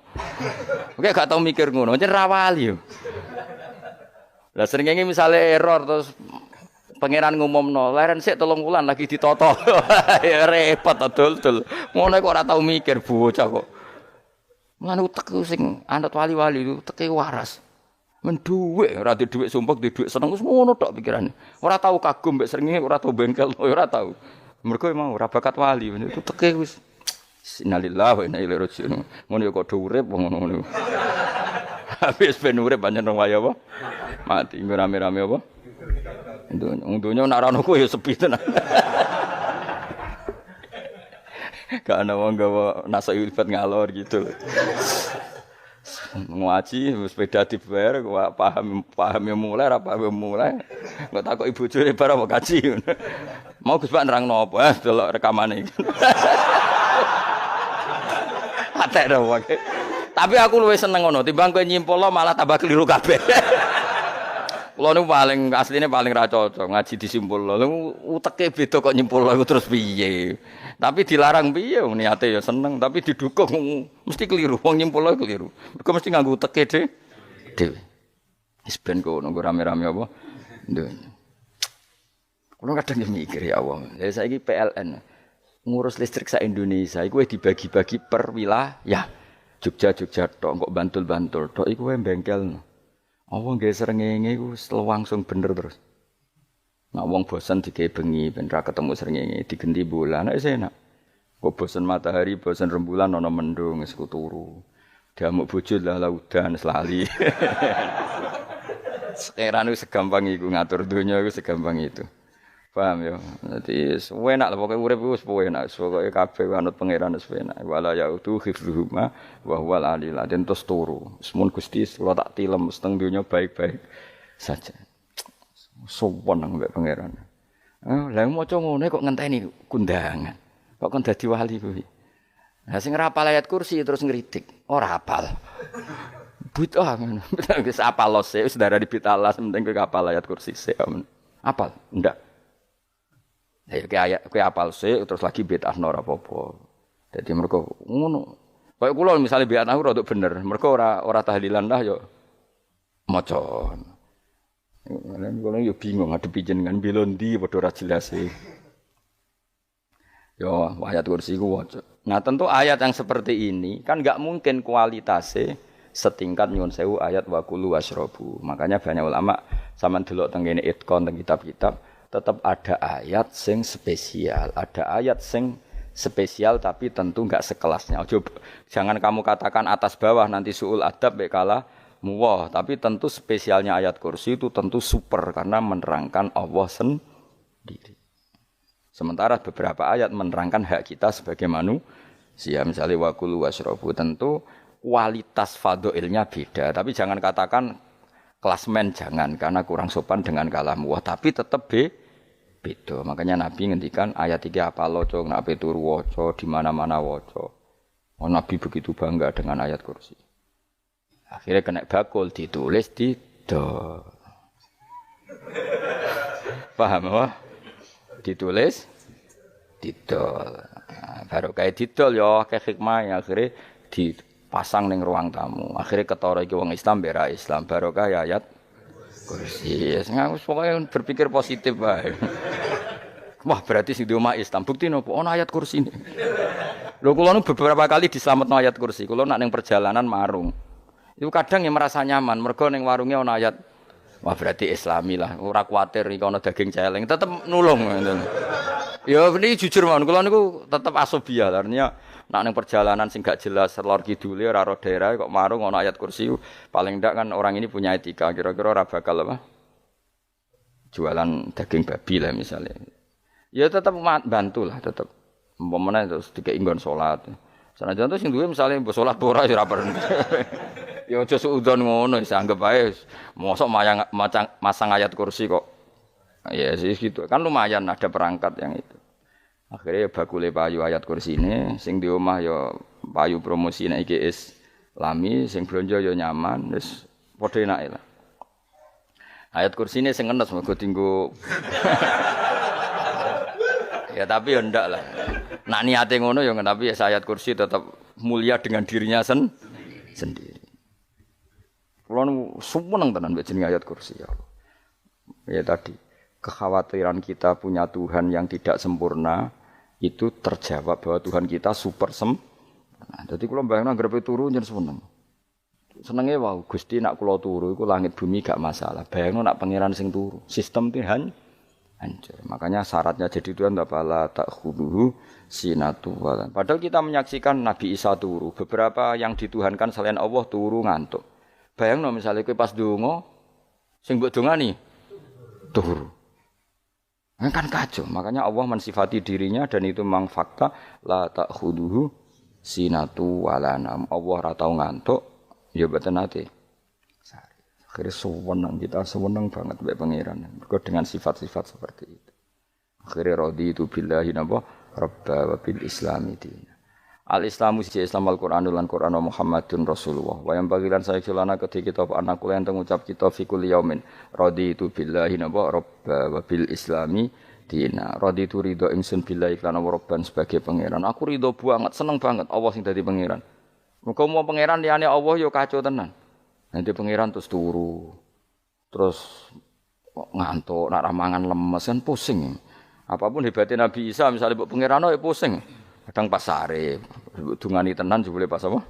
Oke gak tau mikir ngono, jen ra wali yo. Lah srengenge misale error terus pangeran ngumumno, leren sik 3 wulan lagi ditoto. Ya repot dul. Ngono kok ora tau mikir bocah kok. Mulane utek sing anut wali-wali itu teke waras. Men dhuwit ora di dhuwit sumpek di dhuwit seneng wis ngono tok pikirane. Ora tau kagum mbek srengenge, ora tau bengkel, ora tau. Mergo emang ora bakat wali, itu teke wis innalillahi wa inna ilaihi raji'un. Ngono kok do urip ngono. Habis ben urip pancen wong wae apa? Mati rame-rame apa? Untunya nak rano ku ya sepi tenan. Gak ana wong gawa nasa ilfat ngalor gitu. Ngaji sepeda dibayar paham yang mulai ora paham mulai. Enggak takok ibu bojone bar apa kaji. Mau Gus Pak nerangno apa delok rekamane iki. Atek ora wae. Tapi aku luwih seneng ngono timbang kowe nyimpul malah tambah keliru kabeh. Kulo niku paling asline paling ra cocok ngaji disimpulno. Lha uteke beda kok nyimpulno terus piye. Tapi dilarang piye niate ya seneng tapi didukung mesti keliru. Wong nyimpulno keliru. Mergo mesti nganggo uteke dhewe. Wis ben kono rame-rame apa. Ndonyo. Kulo kadang mikir ya Allah. Lah saiki PLN ngurus listrik sak Indonesia iku wis dibagi-bagi per wilayah. Jogja tok kok Bantul tok iku wae bengkel. Wong nggih srengenge iku langsung bener terus. Nek wong bosan digawe bengi ben ra ketemu srengenge digenti bulan nek enak. Kok bosan matahari, bosan rembulan ana mendung wis turu. Diamuk bojo lah udan selali. Sekarang itu segampang iku ngatur dunya iku segampang itu. Paham ya? Dadi enak lah pokoke urip wis enak. Pokoke kabeh anut pangeran wis enak. Wala yautu khifruhuma wa huwal alil adzim terus turu. Semun Gusti kula tak tilem seteng donya baik-baik saja. Sopan nang mbek pangeran. Lah maca ngene kok ngenteni kundangan. Kok kon dadi wali kuwi. Lah sing ora hafal ayat kursi terus ngritik. Ora hafal. Bid'ah ngono. Wis hafal lose wis darani bitalas penting kowe hafal ayat kursi sik. Hafal? Ndak. Ya kowe apal sik terus lagi bid'ah ora apa-apa. Dadi mergo ngono. Kaya kula misale bid'ah ora untuk bener, mergo ora tahlilan lah ya maca. Kula yo bingung ngadepi jenengan bilondi padha ora jelas e. Yo ayat kursi ku waca. Nah, tentu ayat yang seperti ini kan enggak mungkin kualitasnya setingkat nyuwun sewu ayat wa kulu wasrobu. Makanya banyak ulama sampean delok teng kene itqon teng kitab-kitab tetap ada ayat sing spesial, ada ayat sing spesial tapi tentu enggak sekelasnya. Jangan kamu katakan atas bawah nanti suul adab bekala muwah, tapi tentu spesialnya ayat kursi itu tentu super karena menerangkan Allah sendiri. Sementara beberapa ayat menerangkan hak kita sebagai manusia, misalnya wa kulu wasrobu, tentu kualitas fadhailnya beda, tapi jangan katakan klasmen jangan karena kurang sopan dengan kalam muwah, tapi tetap beda. Makanya Nabi ngendikan ayat 3 apal waca, nek ape turu waca, di mana-mana waca. Oh, Nabi begitu bangga dengan ayat kursi. Akhirnya kena bakul ditulis didol. Paham apa? Ditulis didol. Nah, baru kayak didol ya akeh hikmah akhirnya dipasang ning ruang tamu. Akhirnya ketara iki wong Islam bera Islam barokah ayat kursi. Wis pokoke berpikir positif wae. Wah, berarti sing di omah Islam bukti nopo ana ayat kursi ini. Lho kula nu beberapa kali dislametno ayat kursi. Kula nak ning perjalanan marung. Itu kadang yang merasa nyaman mergo ning warunge ana ayat. Wah, berarti Islami lah. Ora kuwatir iki ana daging celeng, tetep nulung ngoten. Ya niki jujur mawon kula niku tetep asobia. Artinya nak ning perjalanan sing gak jelas lor kidule ora ro daerah kok marung ana ayat kursi paling ndak kan orang ini punya etika. Kira-kira ora bakal apa? Jualan daging babi lah misalnya. Ya tetep bantulah tetep. Umpamane terus dikek nggon salat. Sanajan to sing duwe misale mbok salat ora ya ora perlu. Ya aja suudzon ngono wis anggap ae mosok masang ayat kursi kok. Ya sih gitu. Kan lumayan ada perangkat yang itu. Akhirnya ya bakule payu ayat kursine, sing di omah ya payu promosi nek iki Islami, sing blonjo ya nyaman, wis padha enake lah. Ayat kursine sing enes mergo dienggo ya tapi ya ndak lah. Nak niate ngono ya tapi ya ayat kursi tetap mulia dengan dirinya sendiri. Kulo seneng tenan mbek jenenge ayat kursi ya. Ya tadi kekhawatiran kita punya Tuhan yang tidak sempurna itu terjawab bahwa Tuhan kita super sempurna. Jadi kula bayangno anggar turu njen seneng. Senenge wae Gusti nak kula turu iku langit bumi gak masalah. Bayangno nak pangeran sing turu, sistem Tuhan hancur. Makanya syaratnya jadi Tuhan la ta'khuduhu sinatu wala. Padahal kita menyaksikan Nabi Isa turu, beberapa yang dituhankan selain Allah turu ngantuk. Bayangno misalnya kowe pas donga sing mbok dongani turu. Kan kacau. Makanya Allah mensifati dirinya dan itu memang fakta la ta'khuduhu sinatu wala nam. Allah ra tau ngantuk, ya mboten nate. Akhirnya sewenang kita sewenang banget mbek pangeran. Mergo dengan sifat-sifat seperti itu. Akhirnya raditu billahi napa rabba wa bil islami dina. Al-Islamu siji Islam Al-Qur'an lan Qur'an Muhammadun Rasulullah. Wa yang bagilan saya celana ketika kita anak kula enten ngucap kita fi kulli yaumin raditu billahi napa rabba wa bil islami dina. Raditu ridho ingsun billahi lan rabban sebagai pangeran. Aku ridho banget, seneng banget Allah sing dadi pangeran. Muga mau pangeran liyane Allah ya kacau tenan. Nanti pangeran terus turu, terus ngantuk, nak ramangan lemes kan pusing. Apapun hebatnya Nabi Isa, misalnya buat pangeran ya pusing. Kadang pas sare, dungani tenan juga boleh pas apa?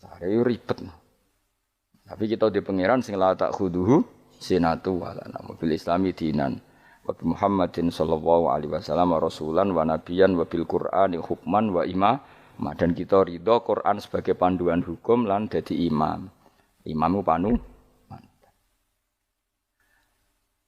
Sare ribet. Tapi kita di pangeran sing la ta'khuduhu sinatu wala namu bil islami dinan. Wa Muhammadin sallallahu alaihi wasallam rasulan wa nabiyan wa bil Qur'ani hukman wa imam. Dan kita ridho Quran sebagai panduan hukum lan dadi imam. Imamu panu.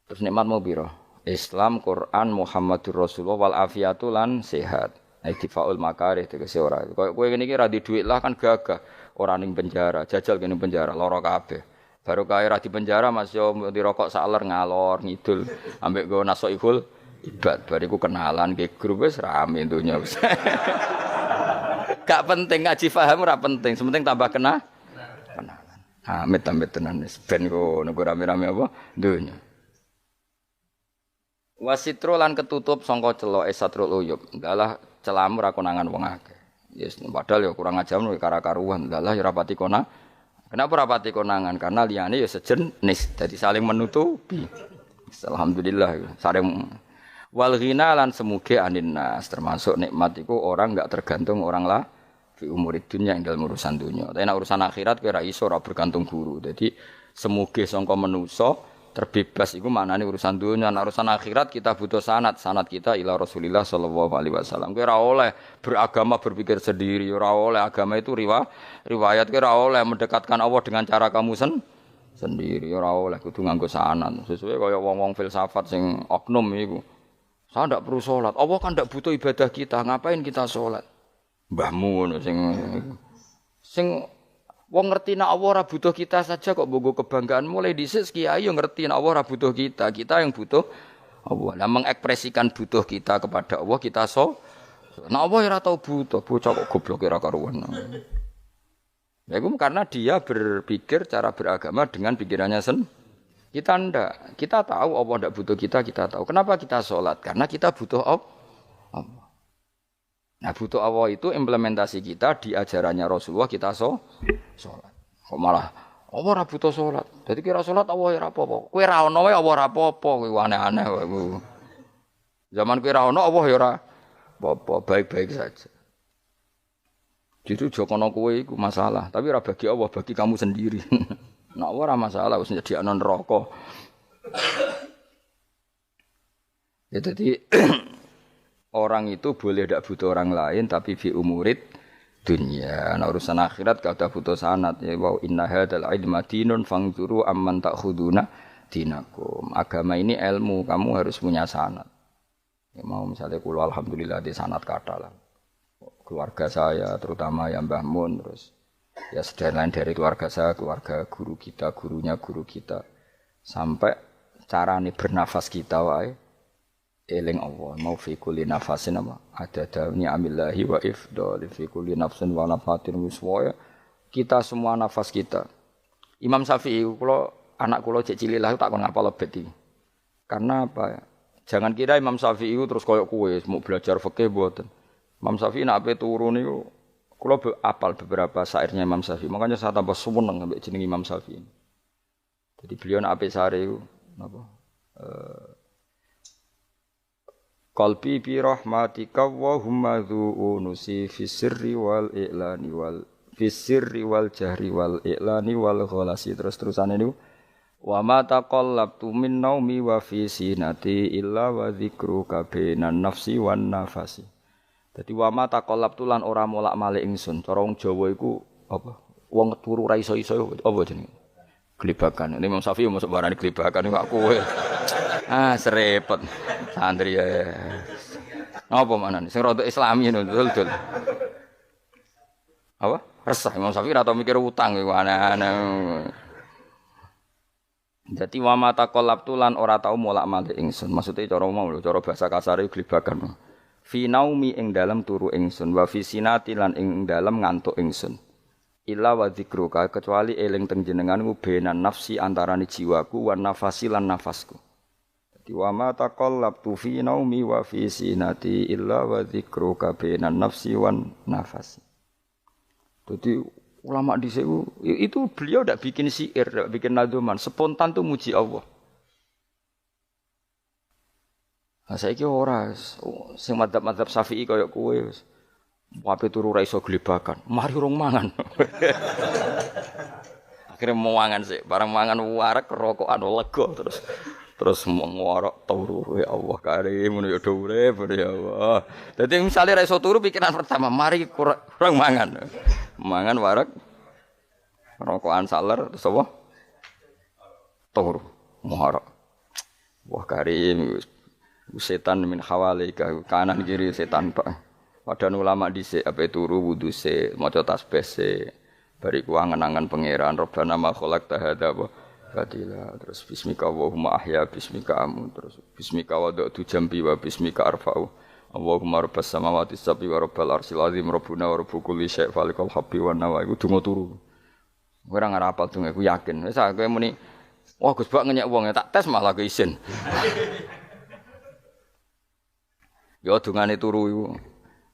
Terus nikmat mau piro? Islam, Quran, Muhammadur Rasulullah wal afiatu lan sehat. Iktifaul makarih tegese ora. Kowe ngene iki ra di dhuwit lah kan gagah. Ora ning penjara, jajal kene penjara lara kabeh. Baru kae ra di penjara Mas yo dirokok saler ngalor ngidul ambek go nasoihul ibad. Bariku kenalan ke grup wis rame donya wis. Gak penting ngaji paham ora penting, sementing tambah kenalan. Amit-amit tenan wis ben kok nego rame-rame apa donya. Wasitro lan ketutup sangka celoke satrul uyub. Dalah celamu ra konangan wong akeh. Yes, padahal ya kurang ajar kara-karuan. Dalah ya rapati kona. Kenapa rapati konangan? Karena liyane ya sejenis, jadi saling menutupi. Alhamdulillah saling wal ghina lan semuge aninnas termasuk nikmat iku orang enggak tergantung orang lah. Fi umurid dunya ing dalem urusan dunya. Tapi nek urusan akhirat kowe ora iso ora bergantung guru. Jadi semuge sangka manusa terbebas iku maknane urusan dunya. Nek urusan akhirat kita butuh sanad kita ila Rasulillah sallallahu alaihi wasallam. Kowe ora oleh beragama berpikir sendiri, ora oleh agama itu riwayat kowe ora oleh mendekatkan Allah dengan cara kamu sendiri, ora oleh kudu nganggo sanad. Sesuai kaya wong-wong filsafat sing oknum iku. Saya ndak perlu salat. Allah kan ndak butuh ibadah kita, ngapain kita salat? Mbahmu ngono sing wong ngerti nek Allah ora butuh kita saja kok bogo kebanggaan mulai dhisik kiai yo ngerti nek Allah ora butuh kita yang butuh Allah. Lah mengekspresikan butuh kita kepada Allah kita nek Allah ora tau butuh, bocah kok goblok ora karuan. Ya itu karena dia berpikir cara beragama dengan pikirannya kita ndak. Kita tahu Allah ndak butuh kita tahu. Kenapa kita salat? Karena kita butuh Allah. Nah butuh Allah itu implementasi kita di ajarannya Rasulullah kita sholat. Kok malah Allah ora butuh sholat. Jadi kira sholat Allah ora apa-apa. Kowe ra ono wae Allah ora apa-apa. Kowe aneh-aneh wae. Zaman kowe ra ono Allah ya ora apa-apa, baik-baik saja. Jadi jokono kowe iku masalah, tapi ora bagi Allah, bagi kamu sendiri. Nek ora masalah wis nyediakno neraka. Ya jadi orang itu boleh tidak butuh orang lain tapi fi umurid dunya. Nah urusan akhirat gak ada butuh sanad ya wa inna hadzal ilma dinun fangzuru amman ta'khuduna dinakum. Agama ini ilmu, kamu harus punya sanad. Ya mau misalnya kula alhamdulillah di sanad kata lah. Keluarga saya terutama yang Mbah Mun terus ya sedaya lain dari keluarga saya, keluarga guru kita, gurunya guru kita sampai carane bernafas kita wae eling Allah mau fi kulli nafasin apa adada ni'amillahi wa ifdal fi kulli nafsin wa nafatin wiswaya kita semua nafas kita. Imam Syafi'i kula anak kula cek cilik lah tak kon ngapal lebet iki. Karena apa? Jangan kira Imam Syafi'i terus koyok kowe mau belajar fikih mboten. Imam Syafi'i nek ape turu niku kula apal beberapa syairnya Imam Syafi'i. Makanya saya tambah seneng ambek jeneng Imam Syafi'i. Jadi beliau nek ape syair iku napa? Qalbi bi rahmatika wa humma dzu'unusi fi sirri wal i'lani wal fi sirri wal jahri wal i'lani wal ghalasi terus-terusane niku wa ma taqallabtu min naumi wa fi sinati illa wa dzikruka bainan nafsi wan nafasi. Dadi wa ma taqallabtu lan ora molak-malik ingsun. Cara wong Jawa iku apa? Wong turu ra iso-iso apa jenenge? Glebakan. Ini Imam Syafi'i masuk barani glebakan kok kowe. Serepet. Santri ya. Apa manane? Sing rada Islami ngono dul. Apa? Resah Imam Syafi'i ora tau mikir utang iku aneh-aneh. Dadi wa mata qalabtu lan ora tau molak-malik ingsun. Maksude cara mau lho, cara bahasa kasare glebakan. Fi naumi ing dalem turu ingsun wa fi sinati lan ing dalem ngantuk ingsun. Illa wa dzikruka kecuali eling teng jenenganku benan nafsi antarane jiwaku wan nafasi lan nafasku. Wa ma taqallabtu fi naumi wa fi sinati illa wa dzikruka bainan nafsi wan nafasi. Jadi ulama dhisik itu beliau ndak bikin syair, ndak bikin nadzuman, spontan tuh muji Allah. Nah saiki ora sing madzhab Syafi'i kaya kowe wis wape turu ra iso glebakan, mari rong mangan. Akhire mau mangan sik, barang mangan wareg rokokan lega terus ngorok turu ya Allah karim ngono ya do urip ya Allah. Dadi misale ra iso turu pikiran pertama mari kurang mangan. Mangan wareg rokokan saler terus apa? Turu ngorok. Wah karim setan min hawalika kanan kiri setan Pak. Padahal ulama dhisik ape turu wudu sik maca tasbih sik bariku angen-angen pangeran Rabbana ma khalaqta hadza Fadila terus bismika Allahumma ahya bismika amu terus bismika wada'tu jambi wa bismika arfa'u Allahumma rabbas samawati sab'i wa rabbal arsyil azim rabbuna wa rabbu kulli syai' falikal habbi wa nawa iku donga turu ora ngarapal donga iku yakin wis kowe muni wah Gus Bak ngenyek wong tak tes malah ke isin yo dungane turu iku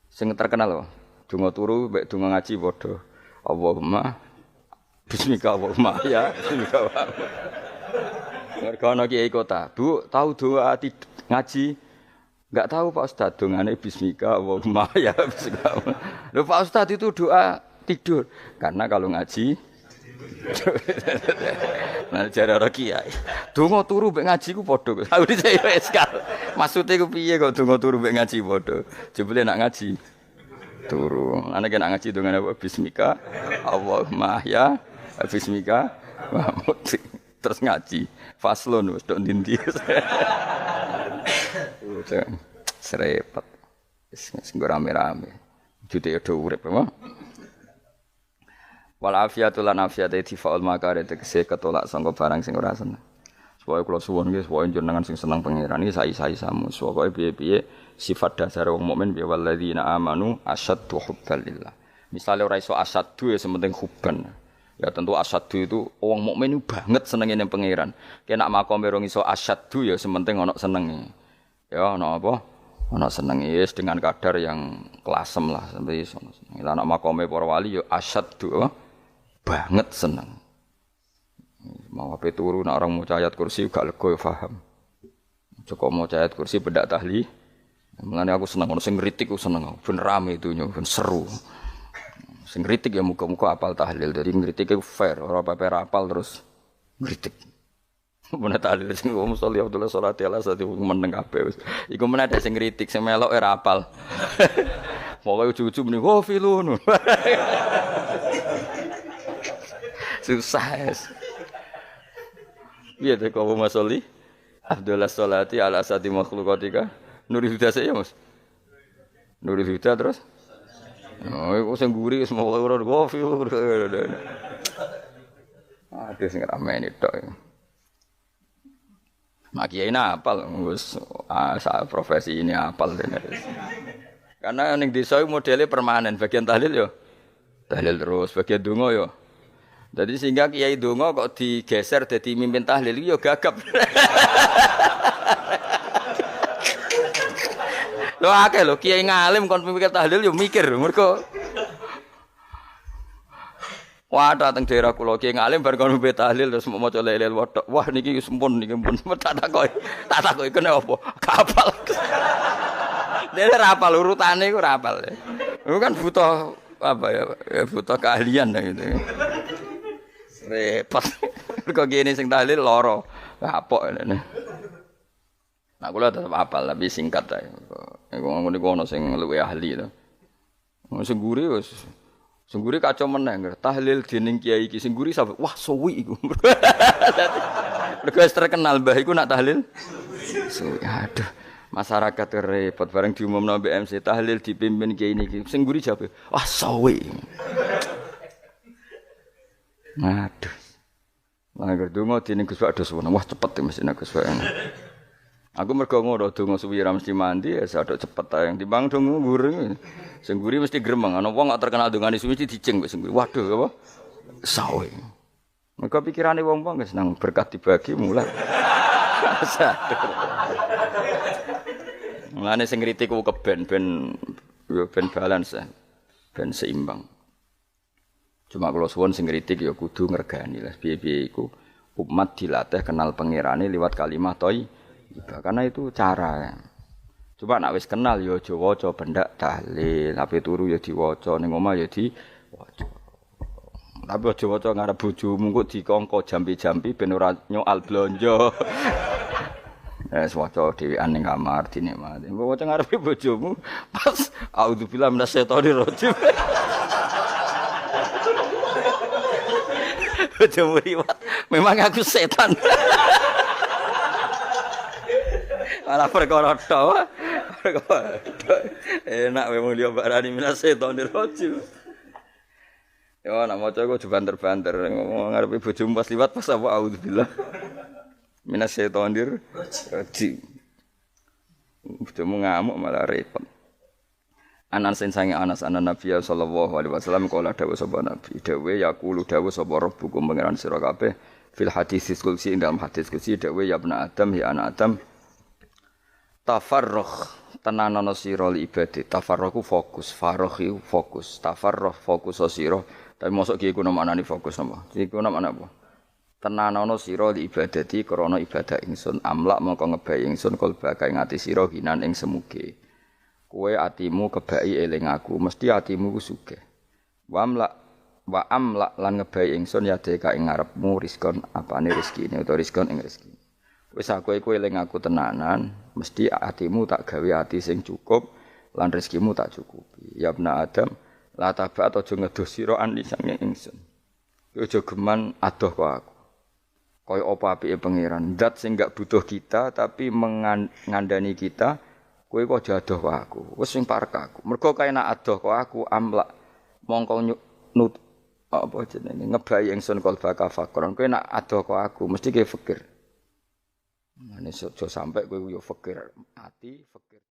sing terkenal lho donga turu mek donga ngaji padha Allahumma bismika Allahumma ya bismika wa mergo ana kiai kota Bu tahu doa ngaji enggak tahu Pak Ustaz dongane bismika Allahumma ya bismika lho Pak Ustaz itu doa tidur karena kalau ngaji nah jare ora kiai donga turu mek ngaji ku padha aku dhisik wis kal maksude ku piye kok donga turu mek ngaji padha jebule nak ngaji turu ana nek ngaji dongane bismika Allahumma ya bismika Mahmud terus ngaji faslon wis tok ndi-ndi serepet wis rame-rame jute yo urip apa wal afiatu lan afiate difaul makare tegese ketolak sangka barang sing ora seneng supaya kula suwun nggih supaya jenengan sing seneng pangeran iki sai-sai samu supaya piye-piye sifat dasar wong mukmin bi walladzina amanu asyaddu hubbalillah misale ora iso asyaddu ya sementing hubban. Ya tentu asyaddu itu wong mukmin itu banget senenge ning pangeran. Ki nek makome rong iso asyaddu ya sementing ana senenge. Ya ana apa? Ana senenge wis dengan kadar yang klasem lah sampai iso. Lah nek makome para wali ya asyaddu banget seneng. Mau ape turu nek orang maca ayat kursi gak lega ya paham. Cukup maca ayat kursi bedak tahli. Mulane aku seneng ono sing ngritik aku seneng. Ben rame itu ben seru. Sing kritik ya muga-muga apal tahlil. Jadi ngritik iku fair, ora paper apal terus ngritik. Mun tahlil sing wong sholli Abdullah sholati ala sate meneng kabeh wis. Iku men ada sing ngritik sing melok ora apal. Pokoke ujug-ujug muni wo filun. Susah. Piye to kok Mas Sholli? Abdullah sholati ala sate makhluqatika. Nurul Huda saya Mas. Nurul Huda terus oh, iku sing guri wis mau ora kopi. Aduh sing ramene tok. Mak kiai ini apal, wis profesi ini apal. Karena ning desa modelnya permanen, bagian tahlil yo tahlil terus, bagian donga yo. Jadi sehingga kiai donga kok digeser dadi mimpin tahlil yo gagap. Lho akeh lho kiai ngalim kon mikir tahlil yo mikir mergo wah dateng daerah kula kiai ngalim bar kon mimpin tahlil terus maca la ilaha illallah. Wah niki sempun niki pun tak takoki kene apa? Kapal. Dene ra apal urutane iku ra apal. Iku kan butuh apa ya? Butuh keahlian gitu. Repot. Kok gini sing tahlil loro. Kapok ngene. Nah kula tetep apal tapi singkat ae. Iku ngono ono sing luwih ahli to. Sing guri wis sing guri kacau meneh tahlil dening kiai iki sing guri sampe wah suwi iku. Mergo terkenal mbah iku nak tahlil. Suwi aduh. Masyarakat repot bareng diumumno mbek MC tahlil dipimpin kiai niki. Sing guri jabe, wah suwi. Aduh. Lah donga dening Gus Pak Doswono. Wah cepet mesti nek Gus Pak. Aku mergo ngono donga suwi ra mesti mandi ya sadok cepet ae. Timbang donga gureng. Sing guri mesti gremeng. Ana wong gak terkenal dongane suwi mesti dicing wis guri. Waduh apa? Sawe. Mergo pikirane wong-wong wis nang berkat dibagi mulai. Mulane sing kritik ku keben yo ben balance. Ben seimbang. Cuma kalau suwon sing kritik ya kudu ngregani lah piye-piye iku umat dilatih kenal pangerane liwat kalimat thayyibah karena itu cara. Coba nek wis kenal ya aja waca bendak tahlil, ape turu ya diwaca ning omah ya diwaca. Tapi aja waca ngarep bojomu kok dikongko jampi-jampi ben ora nyoal blonjo. Waca dhewean ning kamar dinikmati. Mbok waca ngarepe bojomu pas auzubillahi minasyaitonir rajim. Bojomu riwat, memang aku setan. Malah perkara tok. Enak memang dia barani minasyaitonir rajim. Ya nak maca kok banter-banter ngomong ngarepe bojomu pas liwat pas apa auzubillahi minasyaitonir rajim. Bojomu ngamuk malah repot. Anas sange Anas anan Nabi sallallahu alaihi wasallam kala dawuh sapa Nabi dawuh yaqulu dawuh sapa rabbukum pangeran sira kabeh fil hadis qudsi ing dalam hadis qudsi dawuh ya ibnu adam ya anak adam tafarrugh tenanono sira li ibadah tafarrughu fokus faraghi fokus tafarrugh fokus sira tapi mosok ki iku maknane fokus napa iku maknane apa tenanono sira li ibadati krana ibadah ingsun amlak mongko ngebayi ingsun kalbaka ing ati sira hinan ing semuge kowe atimu kebaki eling aku mesti atimu ku sugih wa amlak lan ngebayi ingsun ya deka ing ngarepmu rizkon apane rezekine utawa rizkon ing rezeki wis aku iku eling aku tenanan mesti atimu tak gawe ati sing cukup lan rezekimu tak cukupi ya ibna adam la tabat aja ngedoh sira ani sange ingsun aja geman adoh kok aku kaya apa apike pangeran zat sing gak butuh kita tapi mengandani kita kowe kok aja adoh kok aku wis sing parek aku mergo kae nek adoh kok aku amlak mongko nut apa jenenge ngebayi ingsun kalbaka fakron kowe nek adoh kok aku mesti kowe fikir. Mane aja sampe kowe yo fikir ati fikir